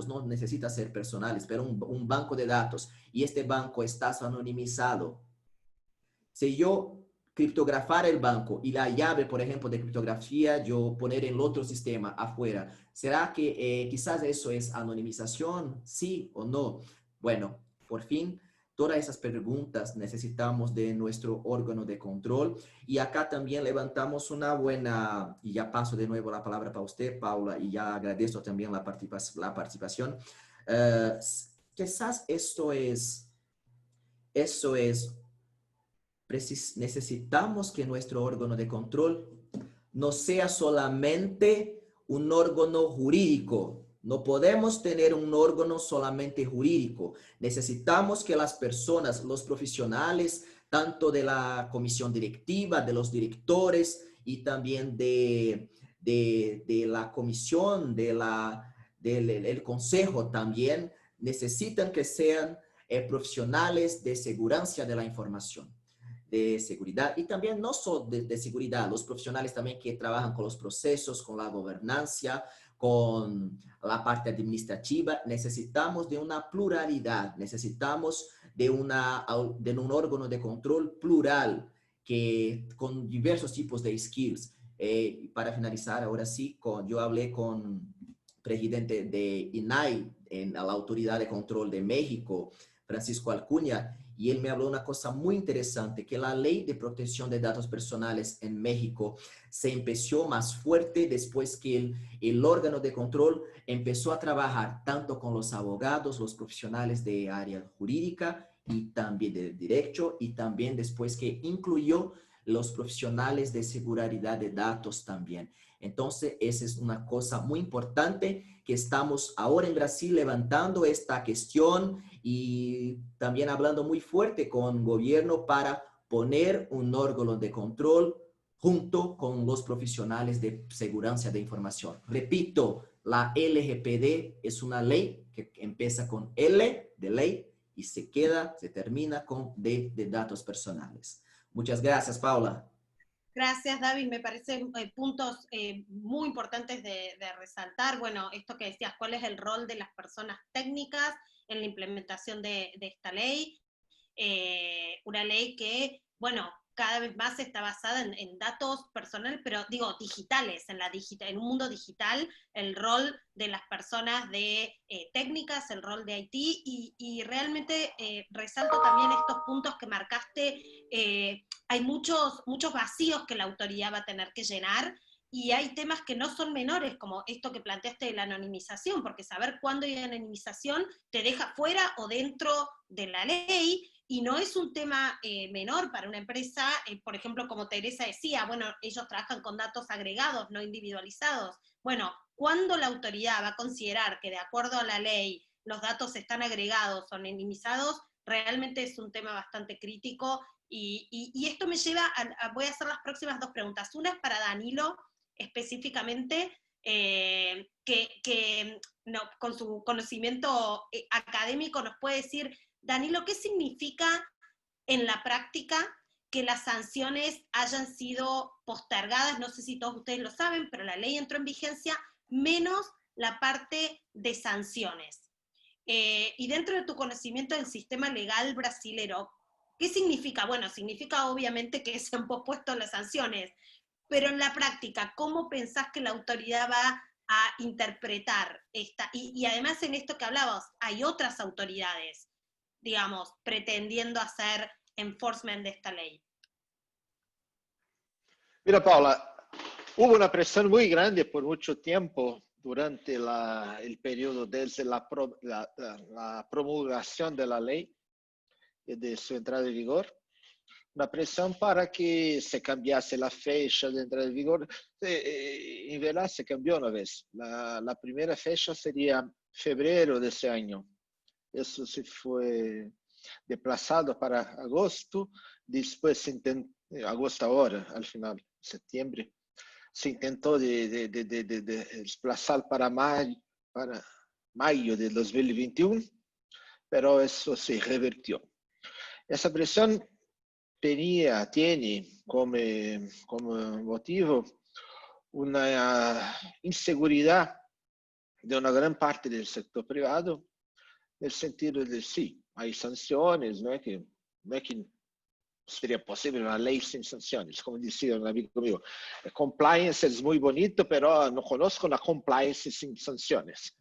no necesita ser personales, pero un banco de datos, y este banco está anonimizado. Si yo criptografar el banco y la llave, por ejemplo, de criptografía, yo poner en el otro sistema afuera, ¿será que quizás eso es anonimización? ¿Sí o no? Bueno, por fin, todas esas preguntas necesitamos de nuestro órgano de control. Y acá también levantamos una buena, y ya paso de nuevo la palabra para usted, Paula, y ya agradezco también la participación. Quizás necesitamos que nuestro órgano de control no sea solamente un órgano jurídico. No podemos tener un órgano solamente jurídico. Necesitamos que las personas, los profesionales, tanto de la comisión directiva, de los directores y también de la comisión, del consejo también, necesitan que sean profesionales de seguridad de la información, de seguridad, y también no solo de seguridad, los profesionales también que trabajan con los procesos, con la gobernanza, con la parte administrativa. Necesitamos de una pluralidad, necesitamos de un órgano de control plural con diversos tipos de skills. Para finalizar, ahora sí, yo hablé con el presidente de INAI, en la Autoridad de Control de México, Francisco Acuña, y él me habló una cosa muy interesante, que la ley de protección de datos personales en México se empezó más fuerte después que el órgano de control empezó a trabajar tanto con los abogados, los profesionales de área jurídica y también de derecho, y también después que incluyó los profesionales de seguridad de datos también. Entonces, esa es una cosa muy importante que estamos ahora en Brasil levantando esta cuestión y también hablando muy fuerte con el gobierno para poner un órgano de control junto con los profesionales de seguridad de información. Repito, la LGPD es una ley que empieza con L de ley y se termina con D de datos personales. Muchas gracias, Paula. Gracias, David. Me parecen puntos muy importantes de resaltar. Bueno, esto que decías, ¿cuál es el rol de las personas técnicas en la implementación de esta ley? Una ley que, bueno, cada vez más está basada en datos personales, pero digo, digitales, en un mundo digital, el rol de las personas de técnicas, el rol de IT, y realmente resalto también estos puntos que marcaste. Hay muchos vacíos que la autoridad va a tener que llenar, y hay temas que no son menores, como esto que planteaste de la anonimización, porque saber cuándo hay anonimización te deja fuera o dentro de la ley, y no es un tema menor para una empresa, por ejemplo, como Teresa decía, bueno, ellos trabajan con datos agregados, no individualizados. Bueno, ¿cuándo la autoridad va a considerar que de acuerdo a la ley los datos están agregados o anonimizados? Realmente es un tema bastante crítico, y esto me lleva voy a hacer las próximas dos preguntas. Una es para Danilo, específicamente, que no, con su conocimiento académico nos puede decir, Danilo, ¿qué significa en la práctica que las sanciones hayan sido postergadas? No sé si todos ustedes lo saben, pero la ley entró en vigencia menos la parte de sanciones. Y dentro de tu conocimiento del sistema legal brasilero, ¿qué significa? Bueno, significa obviamente que se han pospuesto las sanciones, pero en la práctica, ¿cómo pensás que la autoridad va a interpretar esta? Y además en esto que hablabas, hay otras autoridades, digamos, pretendiendo hacer enforcement de esta ley. Mira, Paula, hubo una presión muy grande por mucho tiempo durante el periodo desde la promulgación de la ley y de su entrada en vigor. Una presión para que se cambiase la fecha de entrada en vigor. En verdad se cambió una vez. La primera fecha sería febrero de ese año. Eso se fue desplazado para agosto. Después se intentó, agosto ahora, al final, septiembre, se intentó de desplazar para mayo de 2021, pero eso se revirtió. Esa presión tiene como motivo una inseguridad de una gran parte del sector privado, en el sentido de sí, hay sanciones, no es que sería posible una ley sin sanciones, como decía un amigo mío. Compliance es muy bonito, pero no conozco una compliance sin sanciones.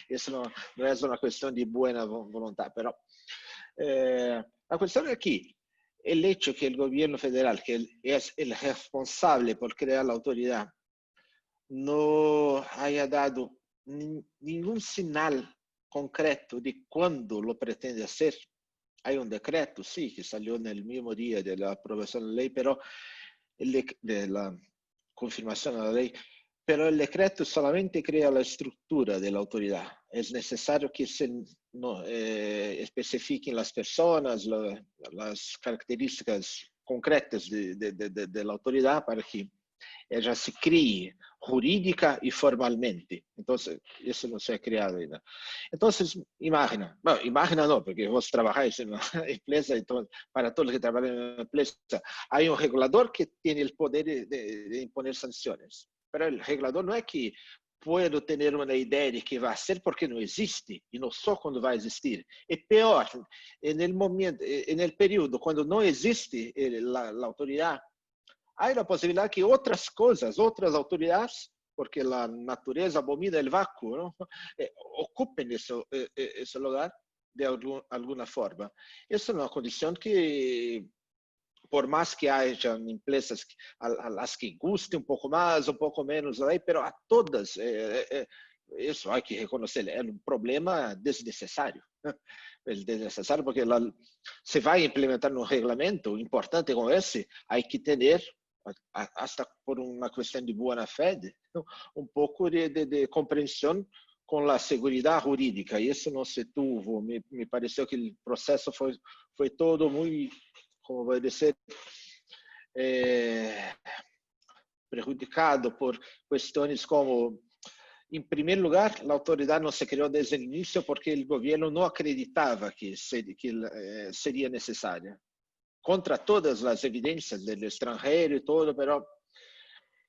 Eso no es una cuestión de buena voluntad, pero la cuestión es aquí. El hecho que el gobierno federal, que es el responsable por crear la autoridad, no haya dado ningún señal concreto de cuándo lo pretende hacer. Hay un decreto, sí, que salió en el mismo día de la aprobación de la ley, pero de la confirmación de la ley, pero el decreto solamente crea la estructura de la autoridad. Es necesario que se especifiquen las personas, las características concretas de la autoridad para que ella se críe jurídica y formalmente. Entonces, eso no se ha creado ainda. Entonces, imagina no, porque vos trabajáis en una empresa, entonces, para todos los que trabajan en una empresa, hay un regulador que tiene el poder de imponer sanciones. Pero el regulador no es que puedo tener una idea de qué va a hacer porque no existe y no sé cuándo va a existir. Es peor, en el periodo cuando no existe la autoridad, hay la posibilidad que otras cosas, otras autoridades, porque la naturaleza abomina el vácuo, ¿no? Ocupen ese lugar de alguna forma. Essa é uma condição que, por mais que haja empresas as que gustem um pouco mais, um pouco menos, mas a todas, isso há que reconhecer, é um problema desnecessário. É desnecessário porque se vai implementar um regulamento importante como esse, há que ter, hasta por uma questão de boa fé, um pouco de compreensão com a segurança jurídica. E isso não se tuvo. Me pareceu que o processo foi todo muito, como vai dizer, prejudicado por questões como, em primeiro lugar, a autoridade não se criou desde o início porque o governo não acreditava que seria necessária, contra todas as evidências do estrangeiro e todo, pero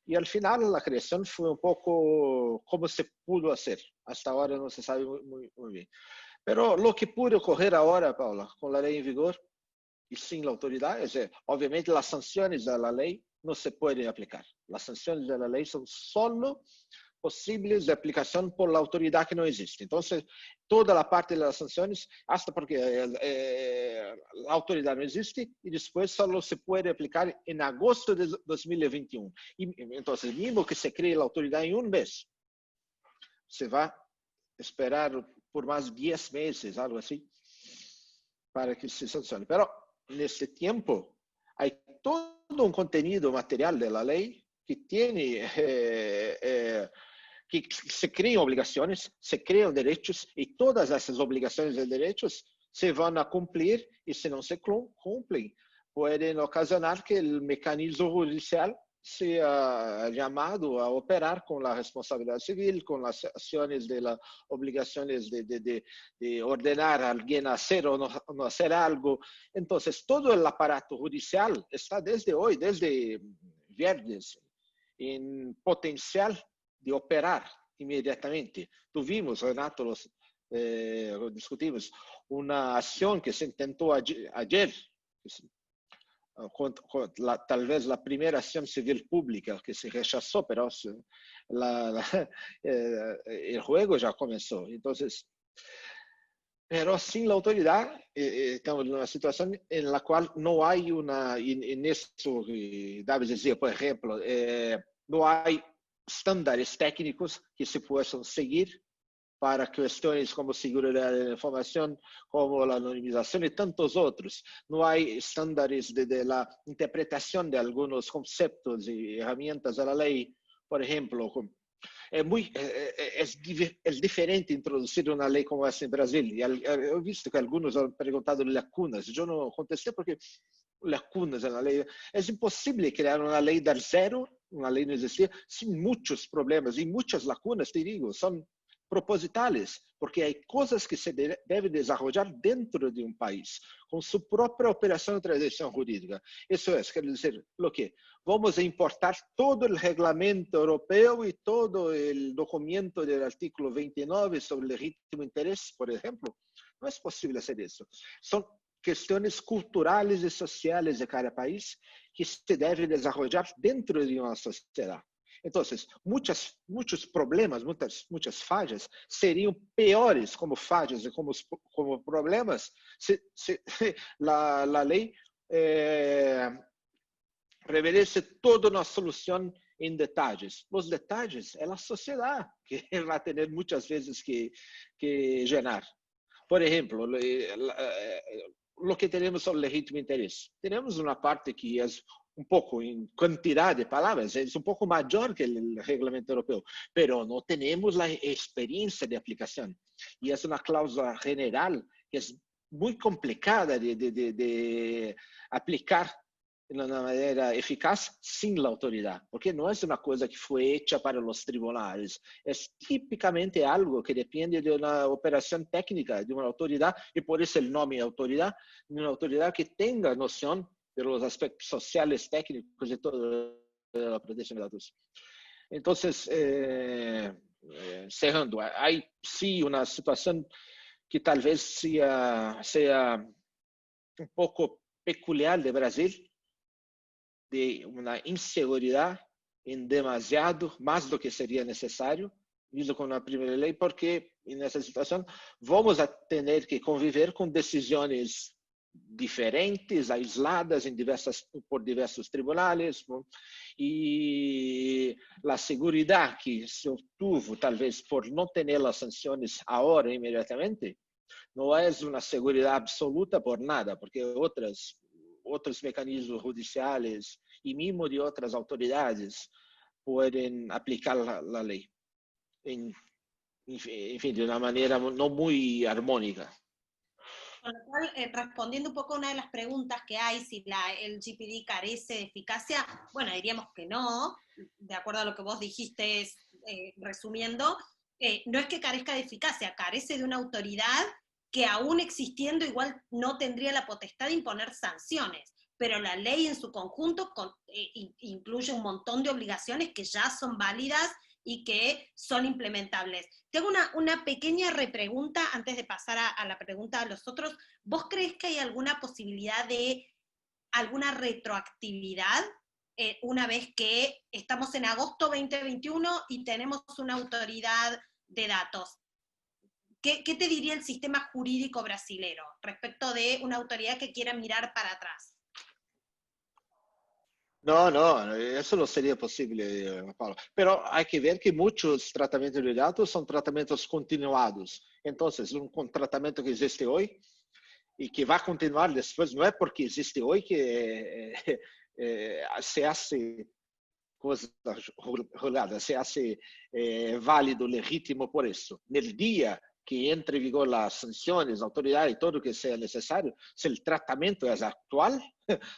e al final a criação foi um pouco como se pudo fazer. Hasta agora não se sabe muito bem. Pero lo que pudo ocorrer agora, Paula, com a lei em vigor e sem a autoridade, obviamente as sanções da lei não se podem aplicar. As sanções da lei são solo possíveis de aplicação por la autoridade que não existe. Então, toda a parte das sanções, hasta porque a autoridade não existe, e depois só se pode aplicar em agosto de 2021. Então, mesmo que se crie a autoridade em um mês, se vai esperar por mais 10 meses, algo assim, para que se sancione. Mas, nesse tempo, há todo um conteúdo material da lei que tem que se criam obrigações, se criam direitos, e todas essas obrigações e direitos se vão a cumprir, e se não se cumprem, podem ocasionar que o mecanismo judicial seja chamado a operar com a responsabilidade civil, com as ações de las obrigações de ordenar a alguém a hacer ou não hacer algo. Então, todo o aparato judicial está desde hoje, desde viernes, em potencial de operar imediatamente. Tuvimos, Renato, discutimos uma ação que se tentou ayer, talvez a primeira ação civil pública que se rechazou, mas o jogo já começou. Então, pero sin la autoridad estamos en una situación en la cual no hay en esto David decía, por ejemplo, no hay estándares técnicos que se puedan seguir para cuestiones como seguridad de la información, como la anonimización y tantos otros. No hay estándares de la interpretación de algunos conceptos y herramientas de la ley, por ejemplo. É diferente introduzir uma lei como essa em Brasil. Eu visto que alguns han perguntado lacunas. Eu não contestei porque lacunas na lei. É impossível criar uma lei do zero, uma lei não existia, sem muitos problemas e muitas lacunas, te digo, são propositais, porque há coisas que se devem desenvolver dentro de um país, com sua própria operação e tradição jurídica. Isso quer dizer, o quê? Vamos importar todo o regulamento europeu e todo o documento do artigo 29 sobre legítimo interesse, por exemplo. Não é possível fazer isso. São questões culturais e sociais de cada país que se devem desenvolver dentro de uma sociedade. Então, muitos problemas, muitas falhas seriam piores como falhas e como problemas se a lei revelasse toda uma solução em detalhes. Os detalhes é a sociedade que vai ter muitas vezes que gerar. Por exemplo, o que temos sobre legítimo interesse. Temos uma parte que é pouco em quantidade de palavras, é pouco maior que o regulamento europeu, mas não temos a experiência de aplicação. E é uma cláusula general que é muito complicada de aplicar de uma maneira eficaz sem a autoridade, porque não é uma coisa que foi hecha para os tribunais, é tipicamente algo que depende de uma operação técnica de uma autoridade, e por isso o nome autoridade, uma autoridade que tenha noção pelos aspectos sociais, técnicos e toda a proteção de dados. Então, cerrando, há sim uma situação que talvez seja um pouco peculiar de Brasil, de uma insegurança em demasiado, mais do que seria necessário, visto con la primera ley, porque en esa situación vamos a tener que conviver con decisiones diferentes, aisladas por diversos tribunales, ¿no? Y la seguridad que se obtuvo, tal vez por no tener las sanciones ahora, inmediatamente, no es una seguridad absoluta por nada, porque otros mecanismos judiciales y mismo de otras autoridades pueden aplicar la ley en fin, de una manera no muy armónica. Con lo cual, respondiendo un poco a una de las preguntas que hay, si el GPD carece de eficacia, bueno, diríamos que no, de acuerdo a lo que vos dijiste, resumiendo, no es que carezca de eficacia, carece de una autoridad que aún existiendo igual no tendría la potestad de imponer sanciones, pero la ley en su conjunto incluye un montón de obligaciones que ya son válidas y que son implementables. Tengo una pequeña repregunta antes de pasar a la pregunta de los otros. ¿Vos crees que hay alguna posibilidad de alguna retroactividad una vez que estamos en agosto 2021 y tenemos una autoridad de datos? ¿Qué te diría el sistema jurídico brasilero respecto de una autoridad que quiera mirar para atrás? No, eso no sería posible, Paulo. Pero hay que ver que muchos tratamientos de datos son tratamientos continuados. Entonces, un tratamento que existe hoy y que va a continuar después, no es porque existe hoy que se hace cosas juzgadas, se hace válido, legítimo por eso. En el día que entre en vigor las sanciones, autoridad y todo lo que sea necesario, si el tratamiento es actual,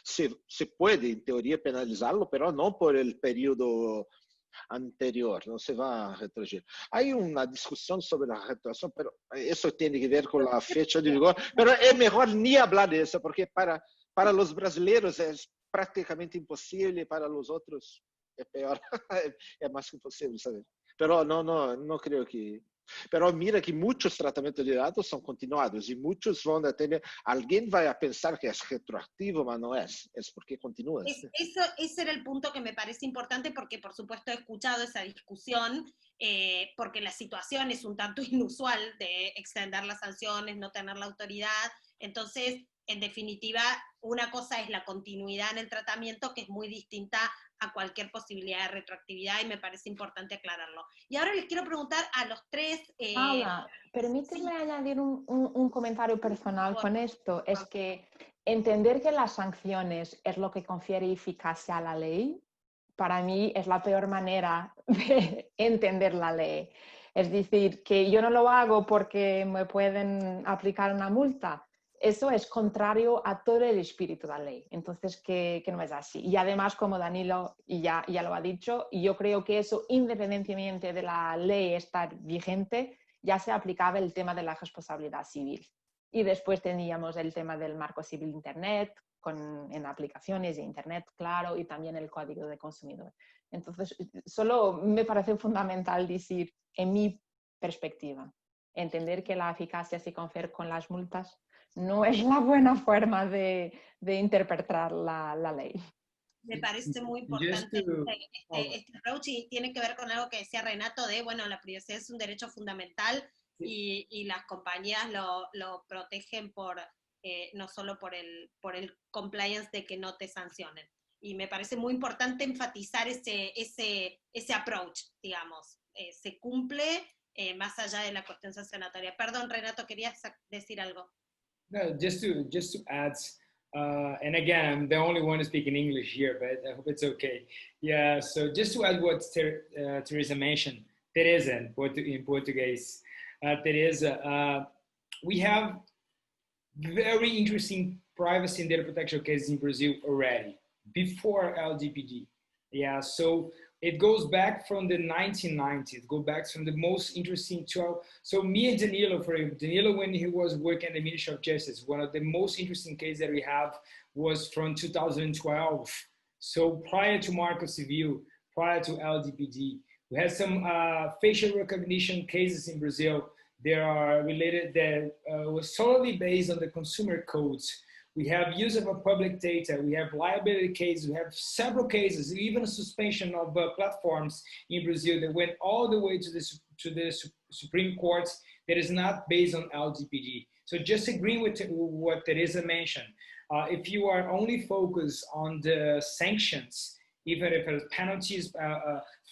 se puede, en teoría, penalizarlo, pero no por el periodo anterior, no se va a retroagir. Hay una discusión sobre la retroacción, pero eso tiene que ver con la fecha de vigor, pero es mejor ni hablar de eso, porque para los brasileños es prácticamente imposible, para los otros es peor, es más imposible saber. Pero no creo que... Pero mira que muchos tratamientos de datos son continuados y muchos van a tener, alguien va a pensar que es retroactivo, pero no es porque continúa. Ese era el punto que me parece importante porque por supuesto he escuchado esa discusión porque la situación es un tanto inusual de extender las sanciones, no tener la autoridad, entonces en definitiva una cosa es la continuidad en el tratamiento que es muy distinta a cualquier posibilidad de retroactividad y me parece importante aclararlo. Y ahora les quiero preguntar a los tres... Paula, permíteme añadir un comentario personal con esto. Es que entender que las sanciones es lo que confiere eficacia a la ley, para mí es la peor manera de entender la ley. Es decir, que yo no lo hago porque me pueden aplicar una multa. Eso es contrario a todo el espíritu de la ley. Entonces, que no es así. Y además, como Danilo ya lo ha dicho, y yo creo que eso, independientemente de la ley estar vigente, ya se aplicaba el tema de la responsabilidad civil. Y después teníamos el tema del marco civil Internet, en aplicaciones de Internet, claro, y también el código de consumidor. Entonces, solo me parece fundamental decir, en mi perspectiva, entender que la eficacia se confiere con las multas no es la buena forma de interpretar la ley. Me parece muy importante este approach y tiene que ver con algo que decía Renato de, bueno, la privacidad es un derecho fundamental y las compañías lo protegen no solo por el compliance de que no te sancionen. Y me parece muy importante enfatizar ese approach, digamos. Se cumple más allá de la cuestión sancionatoria. Perdón, Renato, ¿querías decir algo? No, just to add, and again, I'm the only one speaking English here, but I hope it's okay. Yeah, so just to add what Teresa mentioned, Teresa in Portuguese, Teresa, we have very interesting privacy and data protection cases in Brazil already, before LGPD. Yeah, so it goes back from the 1990s, go back from the most interesting 12. So me and Danilo, for example, Danilo, when he was working at the Ministry of Justice, one of the most interesting cases that we have was from 2012. So prior to Marco Civil, prior to LGPD, we had some facial recognition cases in Brazil. They are related, that was solely based on the consumer codes. We have use of a public data, we have liability cases, we have several cases, even a suspension of platforms in Brazil that went all the way to to the Supreme Court that is not based on LGPD. So just agree with what Teresa mentioned. If you are only focused on the sanctions, even if it's penalties,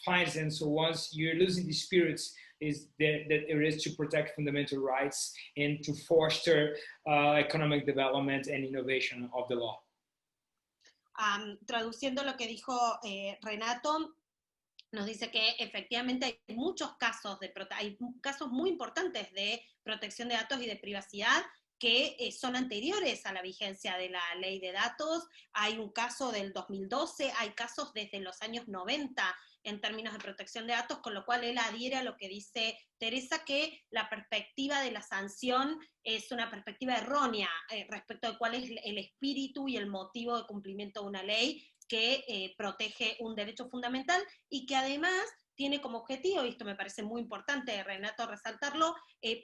fines, and so on, you're losing the spirits is that there is to protect fundamental rights and to foster economic development and innovation of the law. Traduciendo lo que dijo Renato, nos dice que efectivamente hay muchos casos, hay casos muy importantes de protección de datos y de privacidad que son anteriores a la vigencia de la ley de datos. Hay un caso del 2012, hay casos desde los años 90 en términos de protección de datos, con lo cual él adhiere a lo que dice Teresa, que la perspectiva de la sanción es una perspectiva errónea respecto de cuál es el espíritu y el motivo de cumplimiento de una ley que protege un derecho fundamental y que además tiene como objetivo, y esto me parece muy importante, Renato, resaltarlo,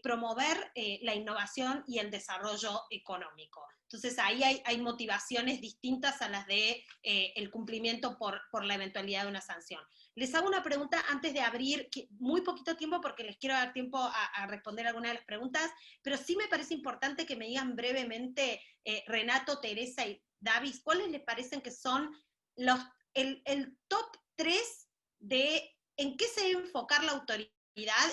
promover la innovación y el desarrollo económico. Entonces ahí hay motivaciones distintas a las de el cumplimiento por la eventualidad de una sanción. Les hago una pregunta antes de abrir, muy poquito tiempo porque les quiero dar tiempo a responder algunas de las preguntas, pero sí me parece importante que me digan brevemente, Renato, Teresa y Davis, ¿cuáles les parecen que son el top 3 de en qué se debe enfocar la autoridad?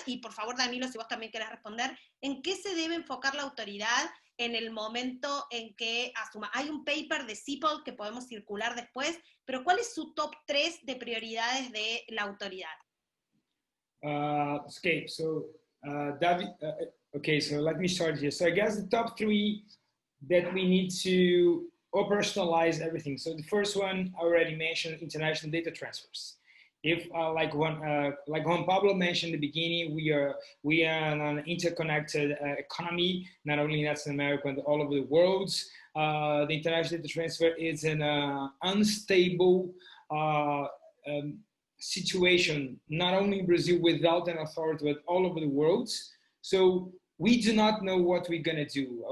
Y por favor, Danilo, si vos también querés responder, ¿en qué se debe enfocar la autoridad en el momento en que asuma? Hay un paper de CIPOL que podemos circular después, pero ¿cuál es su top 3 de prioridades de la autoridad? Okay, so David, okay, so let me start here. So I guess the top 3 that we need to operationalize everything. So the first one I already mentioned, international data transfers. If like Juan Pablo mentioned in the beginning, we are an interconnected economy, not only in Latin America but all over the world. The international data transfer is an unstable situation, not only in Brazil without an authority, but all over the world. So we do not know what we're gonna do.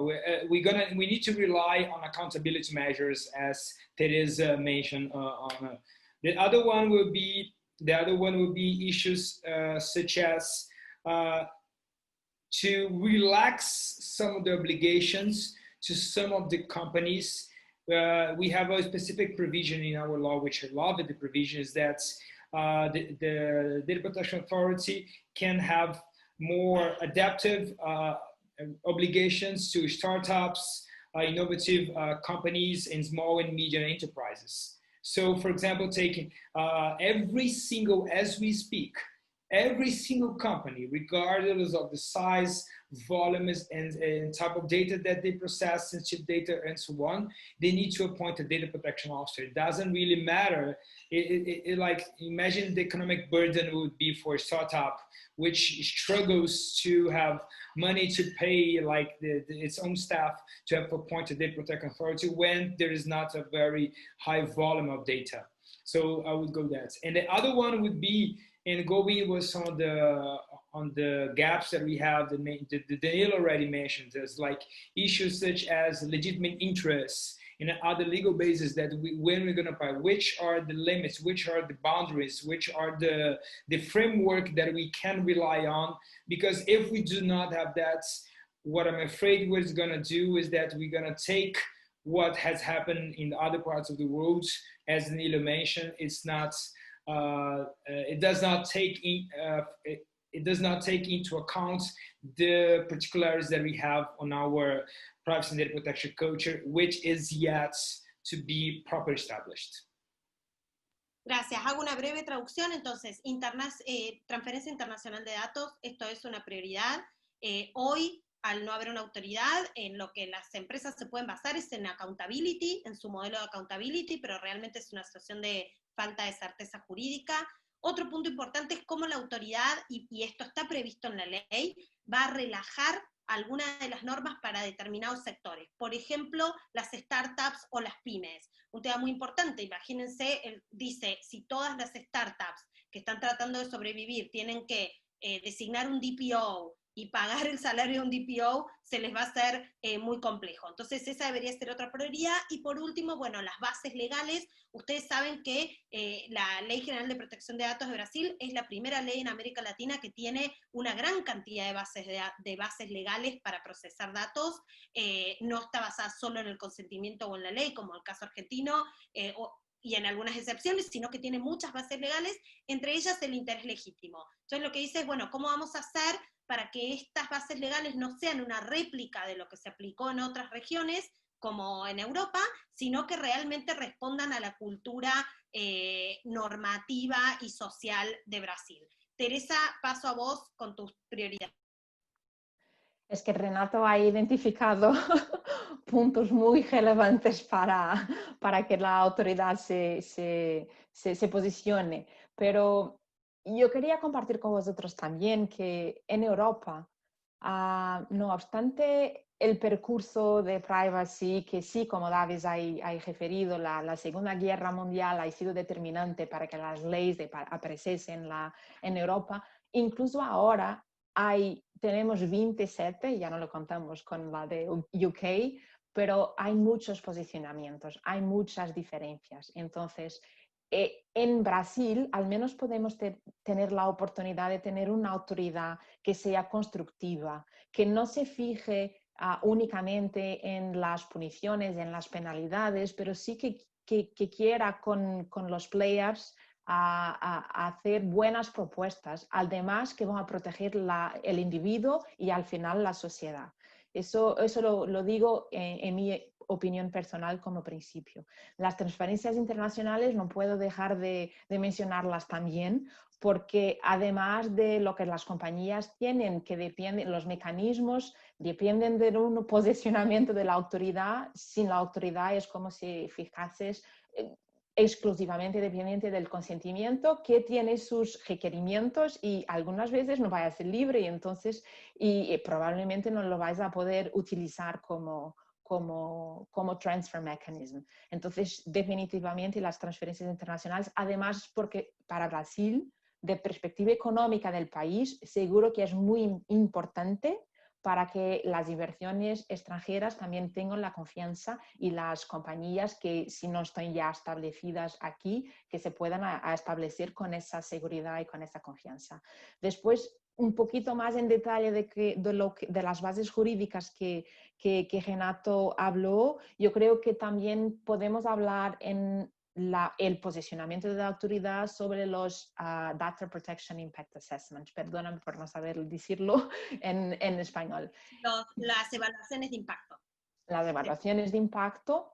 We need to rely on accountability measures, as Teresa mentioned. The other one will be issues such as to relax some of the obligations to some of the companies. We have a specific provision in our law, which I love it. The provision is that the Data Protection Authority can have more adaptive obligations to startups, innovative companies, and small and medium enterprises. So, for example, taking as we speak, every single company, regardless of the size, volumes, and type of data that they process, sensitive data, and so on, they need to appoint a data protection officer. It doesn't really matter. Like, imagine the economic burden would be for a startup which struggles to have money to pay like its own staff to have appointed data protection authority when there is not a very high volume of data. So I would go that. And the other one would be, and going with some of the gaps that we have, the Danilo already mentioned, there's like issues such as legitimate interests and other legal bases that when we're going to apply, which are the limits, which are the boundaries, which are the framework that we can rely on. Because if we do not have that, what I'm afraid we're going to do is that we're going to take what has happened in other parts of the world, as Danilo mentioned. It does not take into account the particularities that we have on our privacy and data protection culture, which is yet to be properly established. Gracias. Hago una breve traducción. Entonces, transferencia internacional de datos, esto es una prioridad. Hoy, al no haber una autoridad, en lo que las empresas se pueden basar es en accountability, en su modelo de accountability, pero realmente es una situación de falta de certeza jurídica. Otro punto importante es cómo la autoridad, y esto está previsto en la ley, va a relajar algunas de las normas para determinados sectores. Por ejemplo, las startups o las pymes. Un tema muy importante, imagínense, dice, si todas las startups que están tratando de sobrevivir tienen que designar un DPO, y pagar el salario de un DPO se les va a hacer muy complejo. Entonces esa debería ser otra prioridad. Y por último, bueno, las bases legales. Ustedes saben que la Ley General de Protección de Datos de Brasil es la primera ley en América Latina que tiene una gran cantidad de bases legales para procesar datos. No está basada solo en el consentimiento o en la ley, como el caso argentino, y en algunas excepciones, sino que tiene muchas bases legales, entre ellas el interés legítimo. Entonces lo que dice es, bueno, ¿cómo vamos a hacer para que estas bases legales no sean una réplica de lo que se aplicó en otras regiones, como en Europa, sino que realmente respondan a la cultura normativa y social de Brasil? Teresa, paso a vos con tus prioridades. Es que Renato ha identificado puntos muy relevantes para que la autoridad se posicione. Pero yo quería compartir con vosotros también que en Europa, no obstante el percurso de privacy, que sí, como David ha referido, la Segunda Guerra Mundial ha sido determinante para que las leyes apareciesen en Europa, incluso ahora tenemos 27, ya no lo contamos con la de UK, pero hay muchos posicionamientos, hay muchas diferencias. Entonces, en Brasil al menos podemos tener la oportunidad de tener una autoridad que sea constructiva, que no se fije únicamente en las puniciones, en las penalidades, pero sí que quiera con los players a hacer buenas propuestas, además que van a proteger el individuo y al final la sociedad. Eso lo digo en mi opinión personal como principio. Las transferencias internacionales no puedo dejar de mencionarlas también, porque además de lo que las compañías tienen, que dependen, los mecanismos dependen de un posicionamiento de la autoridad. Sin la autoridad es como si fijases exclusivamente dependiente del consentimiento, que tiene sus requerimientos y algunas veces no vaya a ser libre y entonces probablemente no lo vais a poder utilizar como transfer mechanism. Entonces, definitivamente las transferencias internacionales, además porque para Brasil, de perspectiva económica del país, seguro que es muy importante para que las inversiones extranjeras también tengan la confianza y las compañías que si no están ya establecidas aquí, que se puedan establecer con esa seguridad y con esa confianza. Después, un poquito más en detalle de las bases jurídicas que Renato habló, yo creo que también podemos hablar en el posicionamiento de la autoridad sobre los Data Protection Impact Assessments. Perdóname por no saber decirlo en español. Las evaluaciones de impacto. Las evaluaciones de impacto,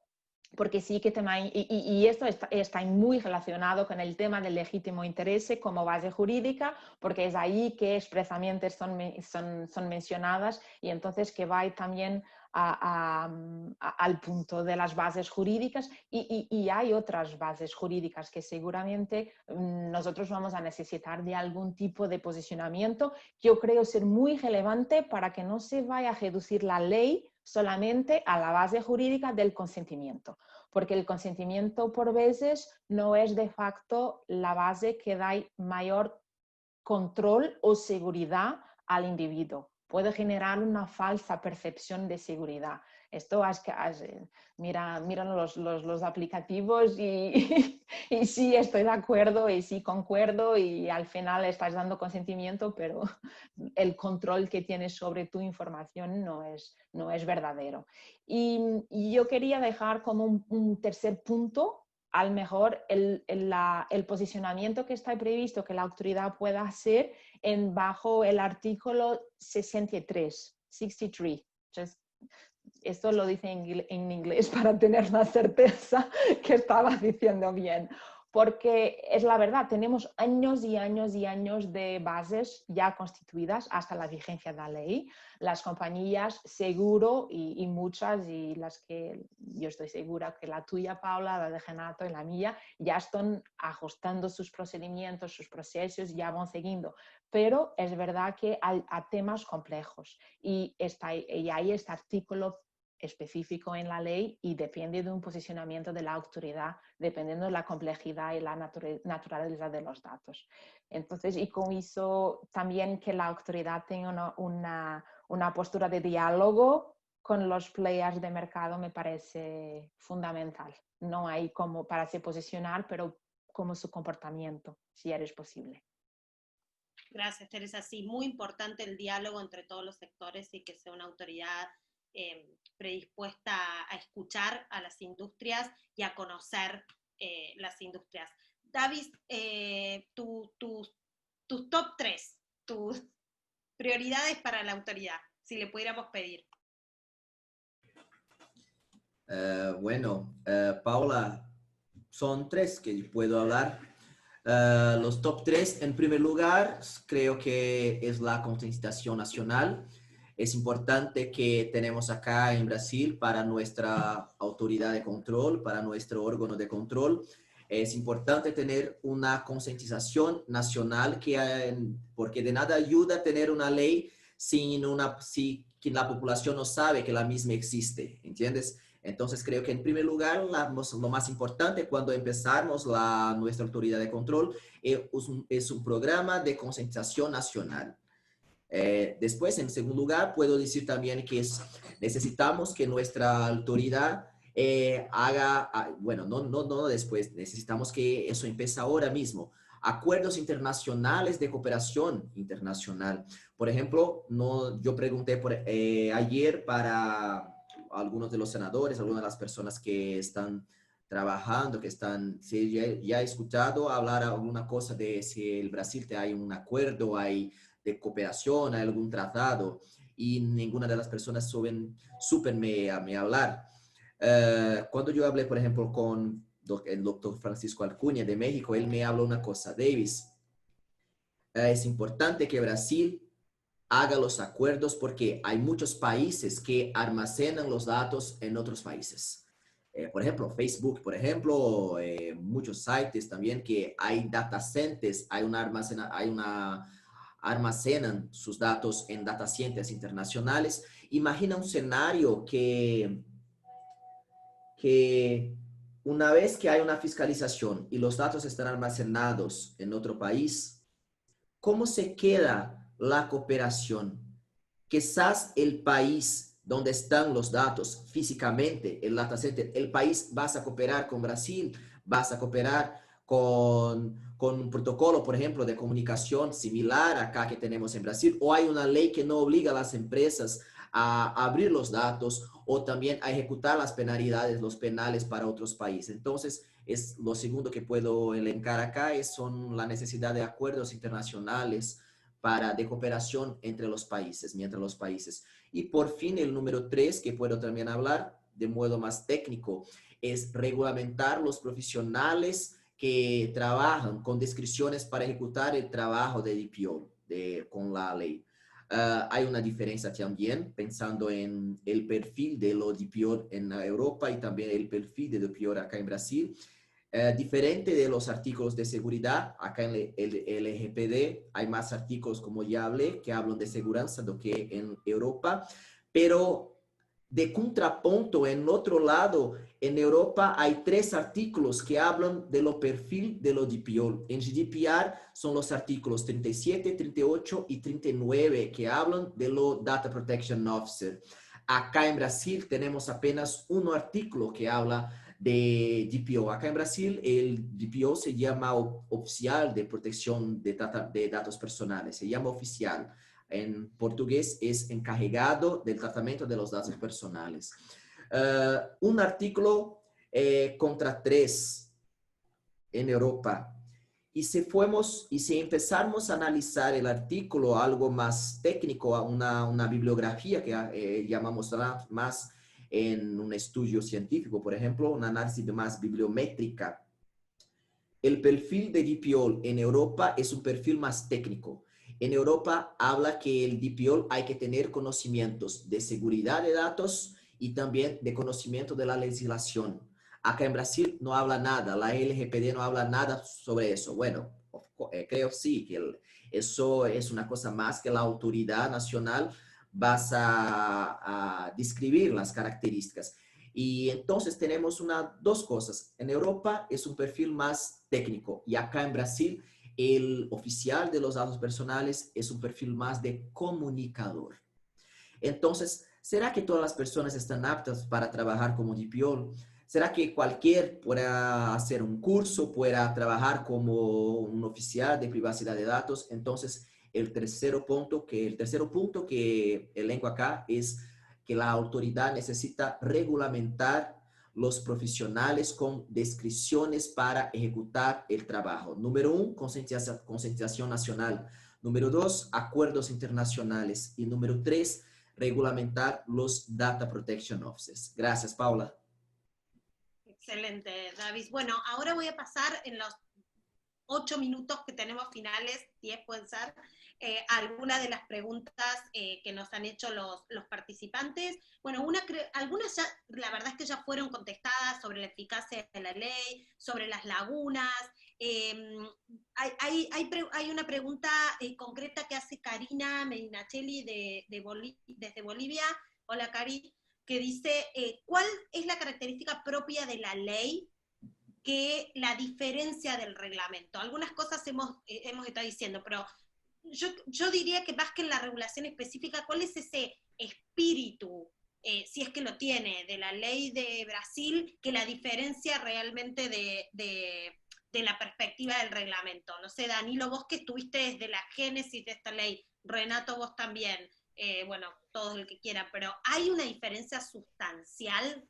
porque sí que y esto está muy relacionado con el tema del legítimo interés como base jurídica, porque es ahí que expresamente son mencionadas y entonces que va también al punto de las bases jurídicas y hay otras bases jurídicas que seguramente nosotros vamos a necesitar de algún tipo de posicionamiento que yo creo ser muy relevante para que no se vaya a reducir la ley solamente a la base jurídica del consentimiento, porque el consentimiento por veces no es de facto la base que da mayor control o seguridad al individuo. Puede generar una falsa percepción de seguridad. Esto miran los aplicativos y sí estoy de acuerdo y sí concuerdo y al final estás dando consentimiento, pero el control que tienes sobre tu información no es verdadero. Y yo quería dejar como un tercer punto, a lo mejor el posicionamiento que está previsto que la autoridad pueda hacer bajo el artículo 63. Esto lo dice en inglés para tener la certeza que estaba diciendo bien. Porque es la verdad, tenemos años y años y años de bases ya constituidas hasta la vigencia de la ley. Las compañías seguro y muchas, y las que yo estoy segura que la tuya, Paula, la de Renato y la mía, ya están ajustando sus procedimientos, sus procesos, ya van siguiendo. Pero es verdad que hay temas complejos y hay este artículo específico en la ley y depende de un posicionamiento de la autoridad, dependiendo de la complejidad y la naturaleza de los datos. Entonces, y con eso también que la autoridad tenga una postura de diálogo con los players de mercado me parece fundamental. No hay como para se posicionar, pero como su comportamiento, si eres posible. Gracias, Teresa. Sí, muy importante el diálogo entre todos los sectores y que sea una autoridad predispuesta a escuchar a las industrias y a conocer las industrias. David, tus top 3, tus prioridades para la autoridad, si le pudiéramos pedir. Paula, son 3 que puedo hablar. Los top 3, en primer lugar, creo que es la concientización nacional. Es importante que tenemos acá en Brasil para nuestra autoridad de control, para nuestro órgano de control. Es importante tener una concientización nacional porque de nada ayuda tener una ley si la población no sabe que la misma existe, ¿entiendes? Entonces creo que en primer lugar lo más importante cuando empezamos nuestra autoridad de control es un programa de concientización nacional. Después, en segundo lugar, puedo decir también que necesitamos que nuestra autoridad no después, necesitamos que eso empiece ahora mismo. Acuerdos internacionales de cooperación internacional. Por ejemplo, yo pregunté ayer para algunos de los senadores, algunas de las personas que están trabajando, si ya he escuchado hablar alguna cosa de si el Brasil hay un acuerdo, de cooperación, hay algún tratado, y ninguna de las personas supen me hablar. Cuando yo hablé, por ejemplo, con el doctor Francisco Alcuña de México, él me habló una cosa: Davis, es importante que Brasil haga los acuerdos porque hay muchos países que almacenan los datos en otros países. Por ejemplo, Facebook, por ejemplo, muchos sites también que hay data centers, almacenan sus datos en data centers internacionales. Imagina un escenario que una vez que hay una fiscalización y los datos están almacenados en otro país, ¿cómo se queda la cooperación? Quizás el país donde están los datos físicamente, el data center, el país vas a cooperar con Brasil, vas a cooperar con un protocolo, por ejemplo, de comunicación similar acá que tenemos en Brasil, o hay una ley que no obliga a las empresas a abrir los datos o también a ejecutar las penalidades, los penales para otros países. Entonces, es lo segundo que puedo elencar acá, son la necesidad de acuerdos internacionales de cooperación entre los países, mientras los países. Y por fin, el número 3, que puedo también hablar de modo más técnico, es reglamentar los profesionales que trabajan con descripciones para ejecutar el trabajo de DPO con la ley. Hay una diferencia también pensando en el perfil de los DPO en Europa y también el perfil de DPO acá en Brasil. Diferente de los artículos de seguridad, acá en el LGPD hay más artículos, como ya hablé, que hablan de seguridad do que en Europa, pero de contrapunto, en otro lado, en Europa hay 3 artículos que hablan de lo perfil de lo DPO. En GDPR son los artículos 37, 38 y 39 que hablan de lo Data Protection Officer. Acá en Brasil tenemos apenas un artículo que habla de DPO. Acá en Brasil el DPO se llama Oficial de Protección de Datos Personales, se llama oficial. En portugués es encargado del tratamiento de los datos personales. Un artículo contra 3 en Europa. Y si empezamos a analizar el artículo, algo más técnico, una bibliografía que llamamos más en un estudio científico, por ejemplo, un análisis más bibliométrica, el perfil de DPO en Europa es un perfil más técnico. En Europa habla que el DPO hay que tener conocimientos de seguridad de datos y también de conocimiento de la legislación. Acá en Brasil no habla nada, la LGPD no habla nada sobre eso. Bueno, creo sí que eso es una cosa más que la autoridad nacional vas a describir las características. Y entonces tenemos dos cosas. En Europa es un perfil más técnico y acá en Brasil el oficial de los datos personales es un perfil más de comunicador. Entonces, ¿será que todas las personas están aptas para trabajar como DPO? ¿Será que cualquier pueda hacer un curso, pueda trabajar como un oficial de privacidad de datos? Entonces, el tercer punto que elenco acá es que la autoridad necesita regulamentar los profesionales con descripciones para ejecutar el trabajo. Número 1, concientización nacional. Número 2, acuerdos internacionales. Y número 3, regulamentar los Data Protection Offices. Gracias, Paula. Excelente, David. Bueno, ahora voy a pasar en los 8 minutos que tenemos finales, 10 pueden ser, algunas de las preguntas que nos han hecho los participantes. Bueno, algunas ya, la verdad es que ya fueron contestadas sobre la eficacia de la ley, sobre las lagunas. Hay una pregunta concreta que hace Karina Medinachelli desde Bolivia. Hola, Cari, que dice, ¿cuál es la característica propia de la ley que la diferencia del reglamento? Algunas cosas hemos estado diciendo, pero yo diría que más que en la regulación específica, ¿cuál es ese espíritu, si es que lo tiene, de la ley de Brasil, que la diferencia realmente de la perspectiva del reglamento? No sé, Danilo, vos que estuviste desde la génesis de esta ley, Renato, vos también, bueno, todo el que quiera, pero ¿hay una diferencia sustancial?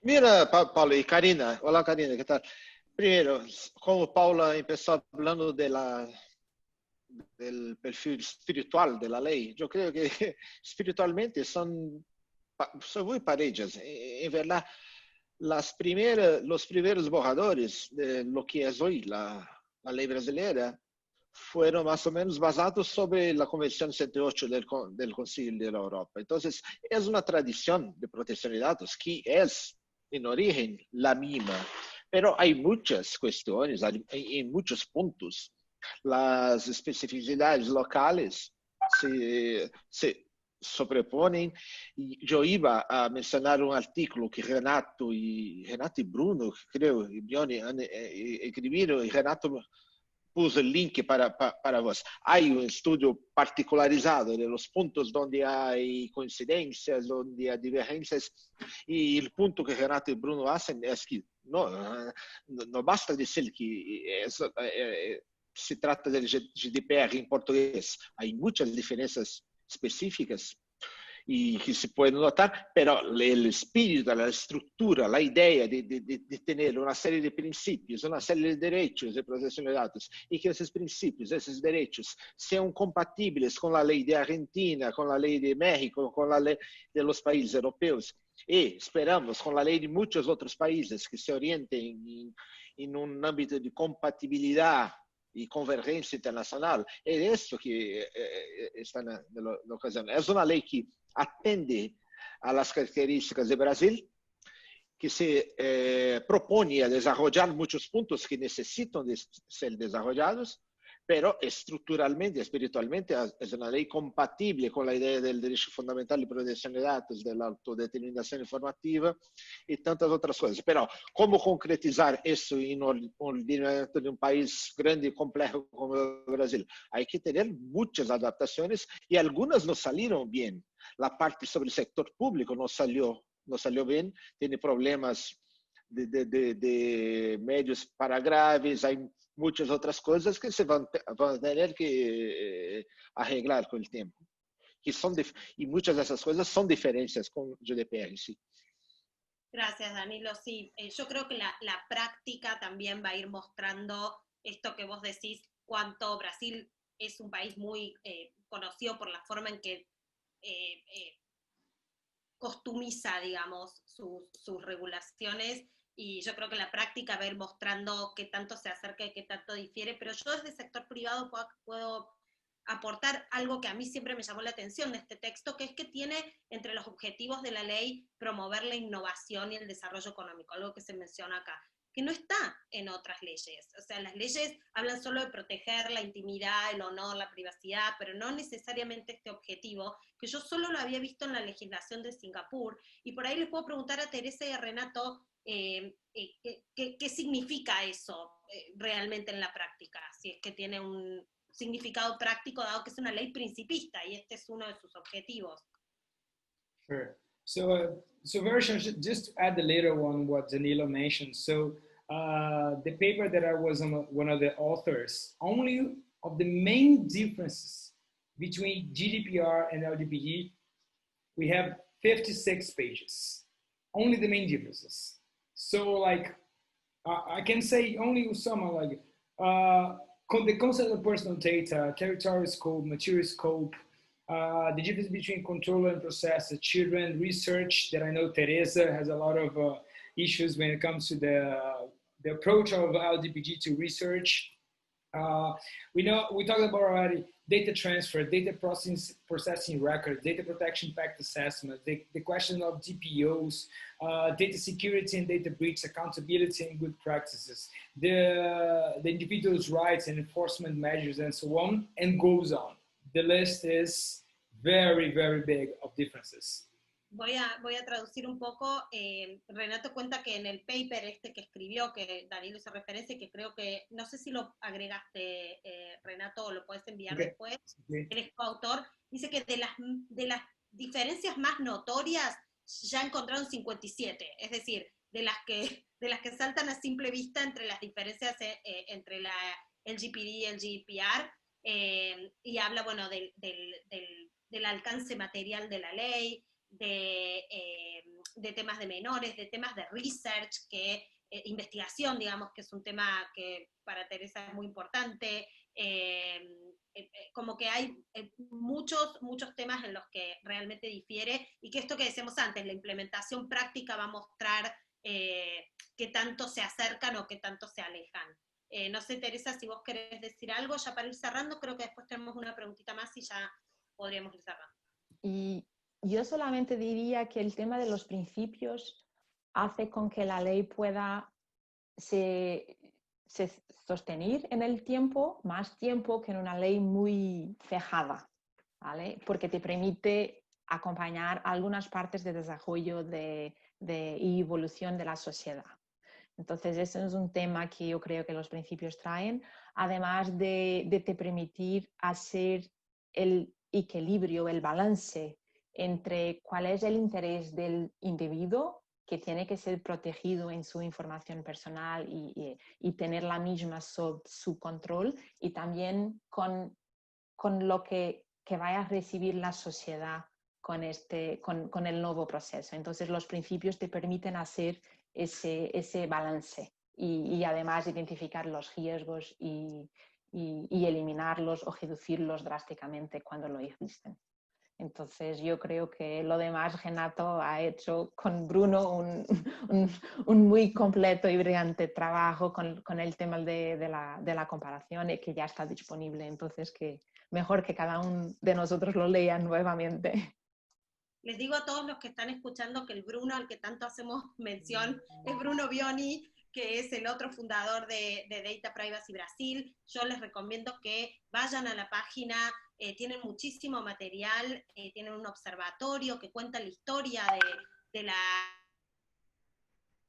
Mira, Paulo y Karina. Hola, Karina, ¿qué tal? Primero, como Paula empezó hablando del perfil espiritual de la ley, yo creo que espiritualmente son muy parecidas. En verdad, los primeros borradores de lo que es hoy la ley brasileña fueron más o menos basados sobre la Convención 108 del Consejo de la Europa. Entonces, es una tradición de protección de datos que es, en origen, la misma. Pero hay muchas cuestiones, en muchos puntos, las especificidades locales se sobreponen. Y yo iba a mencionar un artículo que Renato y Bruno, creo, y Bione escribieron, y Renato puso el link para vos. Hay un estudio particularizado de los puntos donde hay coincidencias, donde hay divergencias, y el punto que Renato y Bruno hacen es que no basta decir que se trata del GDPR en portugués. Hay muchas diferencias específicas y que se pueden notar, pero el espíritu, la estructura, la idea de tener una serie de principios, una serie de derechos de protección de datos, y que esos principios, esos derechos sean compatibles con la ley de Argentina, con la ley de México, con la ley de los países europeos, y esperamos con la ley de muchos otros países que se orienten en un ámbito de compatibilidad y convergencia internacional. Es eso que está en la ocasión. Es una ley que atende a las características de Brasil, que se propone a desarrollar muchos puntos que necesitan de ser desarrollados, pero estructuralmente, espiritualmente, es una ley compatible con la idea del derecho fundamental de protección de datos, de la autodeterminación informativa y tantas otras cosas. Pero, ¿cómo concretizar eso en un ordenamiento de un país grande y complejo como Brasil? Hay que tener muchas adaptaciones y algunas no salieron bien. La parte sobre el sector público no salió bien, tiene problemas de medios para graves, hay muchas otras cosas que se van a tener que arreglar con el tiempo. Y muchas de esas cosas son diferencias con GDPR, sí. Gracias, Danilo. Sí, yo creo que la práctica también va a ir mostrando esto que vos decís, cuánto Brasil es un país muy conocido por la forma en que costumiza, digamos, sus regulaciones, y yo creo que la práctica va a ir mostrando qué tanto se acerca y qué tanto difiere, pero yo desde el sector privado puedo aportar algo que a mí siempre me llamó la atención de este texto, que es que tiene entre los objetivos de la ley promover la innovación y el desarrollo económico, algo que se menciona acá. que no está en otras leyes. O sea, las leyes hablan solo de proteger la intimidad, el honor, la privacidad, pero no necesariamente este objetivo, que yo solo lo había visto en la legislación de Singapur, y por ahí les puedo preguntar a Teresa y a Renato qué significa eso realmente en la práctica, si es que tiene un significado práctico, dado que es una ley principista, y este es uno de sus objetivos. Sure. So very short, just to add a little on what Danilo mentioned. So the paper that I was one of the authors, only of the main differences between GDPR and LGPD, we have 56 pages. Only the main differences. So like, I can say only some like the concept of personal data, territorial scope, material scope, the difference between controller and processor, children, research, that I know Teresa has a lot of issues when it comes to the approach of LGPD to research. We talked about already data transfer, data processing records, data protection impact assessment, the question of DPOs, data security and data breach, accountability and good practices, the individual's rights and enforcement measures, and so on, and goes on. The list is very, very big of differences. Voy a traducir un poco. Renato cuenta que en el paper este que escribió, que Danilo hizo referencia, que creo que, no sé si lo agregaste, Renato, o lo puedes enviar después, el es coautor, dice que de las diferencias más notorias ya encontraron 57, es decir, de las que saltan a simple vista entre las diferencias entre la LGPD y el GDPR, y habla, bueno, del alcance material de la ley, de temas de menores, de temas de research, investigación, digamos, que es un tema que para Teresa es muy importante, como que hay muchos temas en los que realmente difiere, y que esto que decíamos antes, la implementación práctica va a mostrar qué tanto se acercan o qué tanto se alejan. No sé, Teresa, si vos querés decir algo ya para ir cerrando, creo que después tenemos una preguntita más y ya podríamos ir cerrando. Y yo solamente diría que el tema de los principios hace con que la ley pueda se sostener en el tiempo, más tiempo que en una ley muy cejada, ¿vale? Porque te permite acompañar algunas partes de desarrollo y evolución de la sociedad. Entonces, ese es un tema que yo creo que los principios traen, además de te permitir hacer el equilibrio, el balance entre cuál es el interés del individuo, que tiene que ser protegido en su información personal y tener la misma sob su control, y también con lo que vaya a recibir la sociedad con el nuevo proceso. Entonces, los principios te permiten hacer ese balance y además identificar los riesgos y eliminarlos o reducirlos drásticamente cuando lo existen. Entonces yo creo que lo demás Renato ha hecho con Bruno un muy completo y brillante trabajo con el tema de la comparación, y que ya está disponible. Entonces que mejor que cada uno de nosotros lo lea nuevamente. Les digo a todos los que están escuchando que el Bruno al que tanto hacemos mención es Bruno Bioni, que es el otro fundador de Data Privacy Brasil. Yo les recomiendo que vayan a la página, tienen muchísimo material, tienen un observatorio que cuenta la historia de la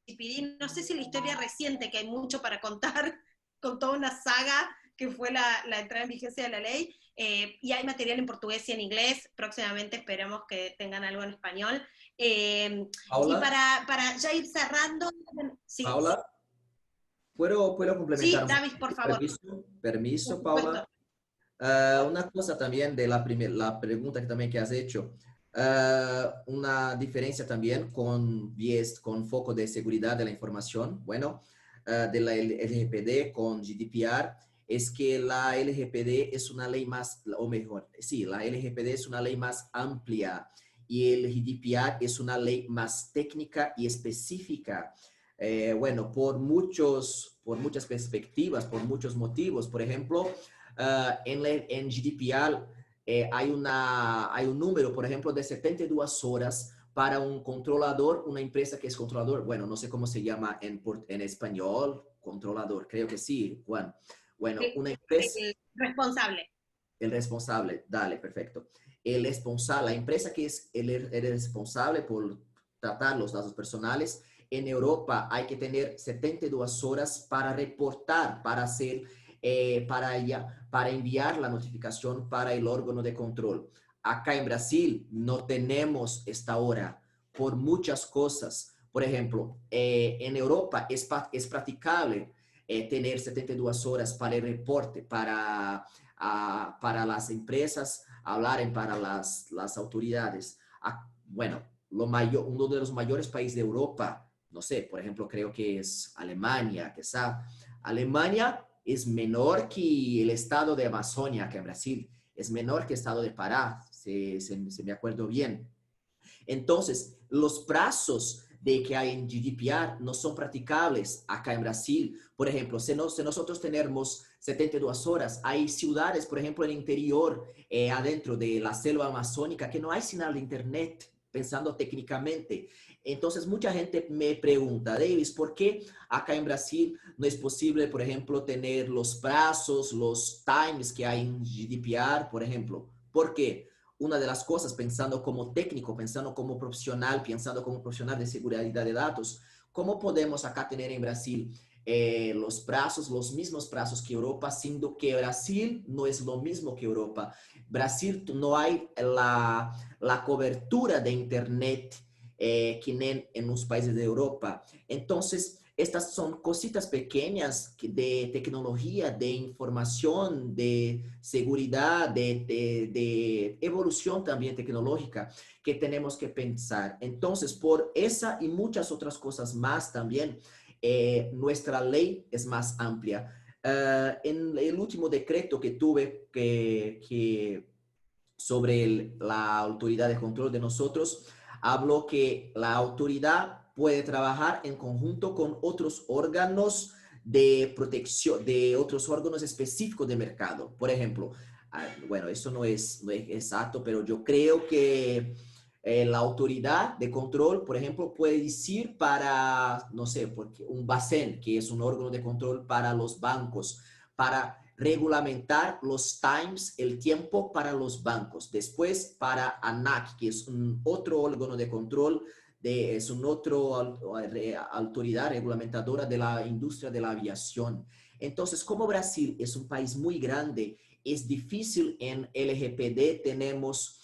GDPR, no sé si la historia reciente, que hay mucho para contar, con toda una saga que fue la entrada en vigencia de la ley, y hay material en portugués y en inglés, próximamente esperemos que tengan algo en español. Paula, y para ya ir cerrando... Sí. Paula, ¿puedo complementar? Sí, David, por favor. Permiso, Paula. Una cosa también de la pregunta que también que has hecho. Una diferencia también con foco de seguridad de la información, bueno, de la LGPD con GDPR, es que la LGPD es una ley más, o mejor, sí, la LGPD es una ley más amplia y el GDPR es una ley más técnica y específica. Bueno, por muchas perspectivas, por muchos motivos. Por ejemplo, en GDPR hay un número, por ejemplo, de 72 horas para un controlador, una empresa que es controlador, bueno, no sé cómo se llama en español, controlador, creo que sí, Juan. Bueno, una empresa... El responsable. El responsable, dale, perfecto. El responsable, la empresa que es el responsable por tratar los datos personales, en Europa hay que tener 72 horas para reportar, para hacer, para enviar la notificación para el órgano de control. Acá en Brasil no tenemos esta hora por muchas cosas. Por ejemplo, en Europa es practicable tener 72 horas para el reporte, para las empresas hablar para las autoridades. Bueno, uno de los mayores países de Europa, no sé, por ejemplo, creo que es Alemania, quizá. Alemania es menor que el estado de Amazonia, que en Brasil, es menor que el estado de Pará, si me acuerdo bien. Entonces, los plazos de que hay en GDPR no son practicables acá en Brasil. Por ejemplo, si nosotros tenemos 72 horas, hay ciudades, por ejemplo, en el interior, adentro de la selva amazónica, que no hay señal de internet, pensando técnicamente. Entonces, mucha gente me pregunta, Davis, ¿por qué acá en Brasil no es posible, por ejemplo, tener los plazos, los times que hay en GDPR, por ejemplo? ¿Por qué? Una de las cosas, pensando como técnico, pensando como profesional de seguridad de datos, ¿cómo podemos acá tener en Brasil los mismos plazos que Europa, siendo que Brasil no es lo mismo que Europa? Brasil no hay la cobertura de Internet que en los países de Europa. Entonces, estas son cositas pequeñas de tecnología, de información, de seguridad, de evolución también tecnológica que tenemos que pensar. Entonces, por esa y muchas otras cosas más también, nuestra ley es más amplia. En el último decreto que tuve sobre la autoridad de control de nosotros, habló que la autoridad puede trabajar en conjunto con otros órganos de protección, de otros órganos específicos de mercado. Por ejemplo, bueno, eso no es exacto, pero yo creo que la autoridad de control, por ejemplo, puede decir para, no sé, porque un BaCen, que es un órgano de control para los bancos, para regulamentar los times, el tiempo para los bancos. Después para ANAC, que es un otro órgano de control, es una otra autoridad reglamentadora de la industria de la aviación. Entonces, como Brasil es un país muy grande, es difícil en LGPD tenemos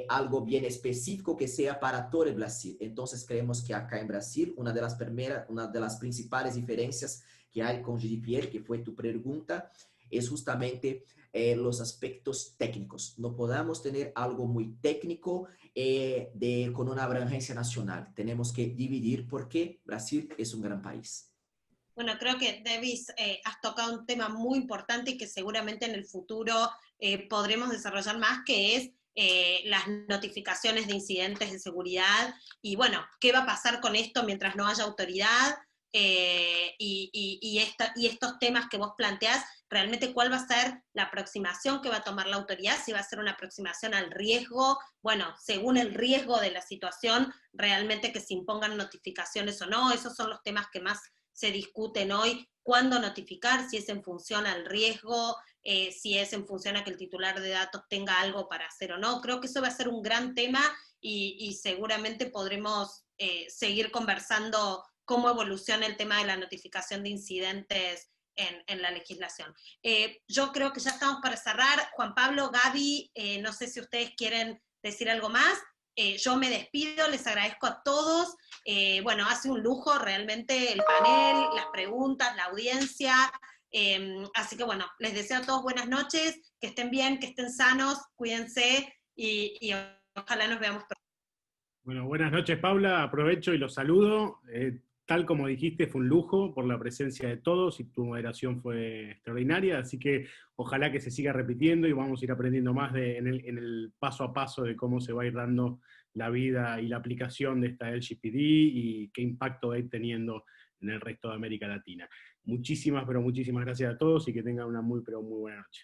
algo bien específico que sea para todo el Brasil. Entonces, creemos que acá en Brasil, una de las principales diferencias que hay con GDPR, que fue tu pregunta, es justamente los aspectos técnicos. No podamos tener algo muy técnico con una abrangência nacional. Tenemos que dividir porque Brasil es un gran país. Bueno, creo que, Davis, has tocado un tema muy importante y que seguramente en el futuro podremos desarrollar más, que es las notificaciones de incidentes de seguridad. Y bueno, ¿qué va a pasar con esto mientras no haya autoridad? Y estos temas que vos planteás, realmente cuál va a ser la aproximación que va a tomar la autoridad, si va a ser una aproximación al riesgo, bueno, según el riesgo de la situación, realmente que se impongan notificaciones o no. Esos son los temas que más se discuten hoy. ¿Cuándo notificar? Si es en función al riesgo, si es en función a que el titular de datos tenga algo para hacer o no. Creo que eso va a ser un gran tema y seguramente podremos seguir conversando cómo evoluciona el tema de la notificación de incidentes en la legislación. Yo creo que ya estamos para cerrar. Juan Pablo, Gaby, no sé si ustedes quieren decir algo más. Yo me despido, les agradezco a todos. Bueno, hace un lujo realmente el panel, las preguntas, la audiencia. Así que bueno, les deseo a todos buenas noches, que estén bien, que estén sanos, cuídense y ojalá nos veamos pronto. Bueno, buenas noches, Paula. Aprovecho y los saludo. Tal como dijiste, fue un lujo por la presencia de todos y tu moderación fue extraordinaria, así que ojalá que se siga repitiendo y vamos a ir aprendiendo más en el paso a paso de cómo se va a ir dando la vida y la aplicación de esta LGPD y qué impacto va a ir teniendo en el resto de América Latina. Muchísimas, pero muchísimas gracias a todos y que tengan una muy, pero muy buena noche.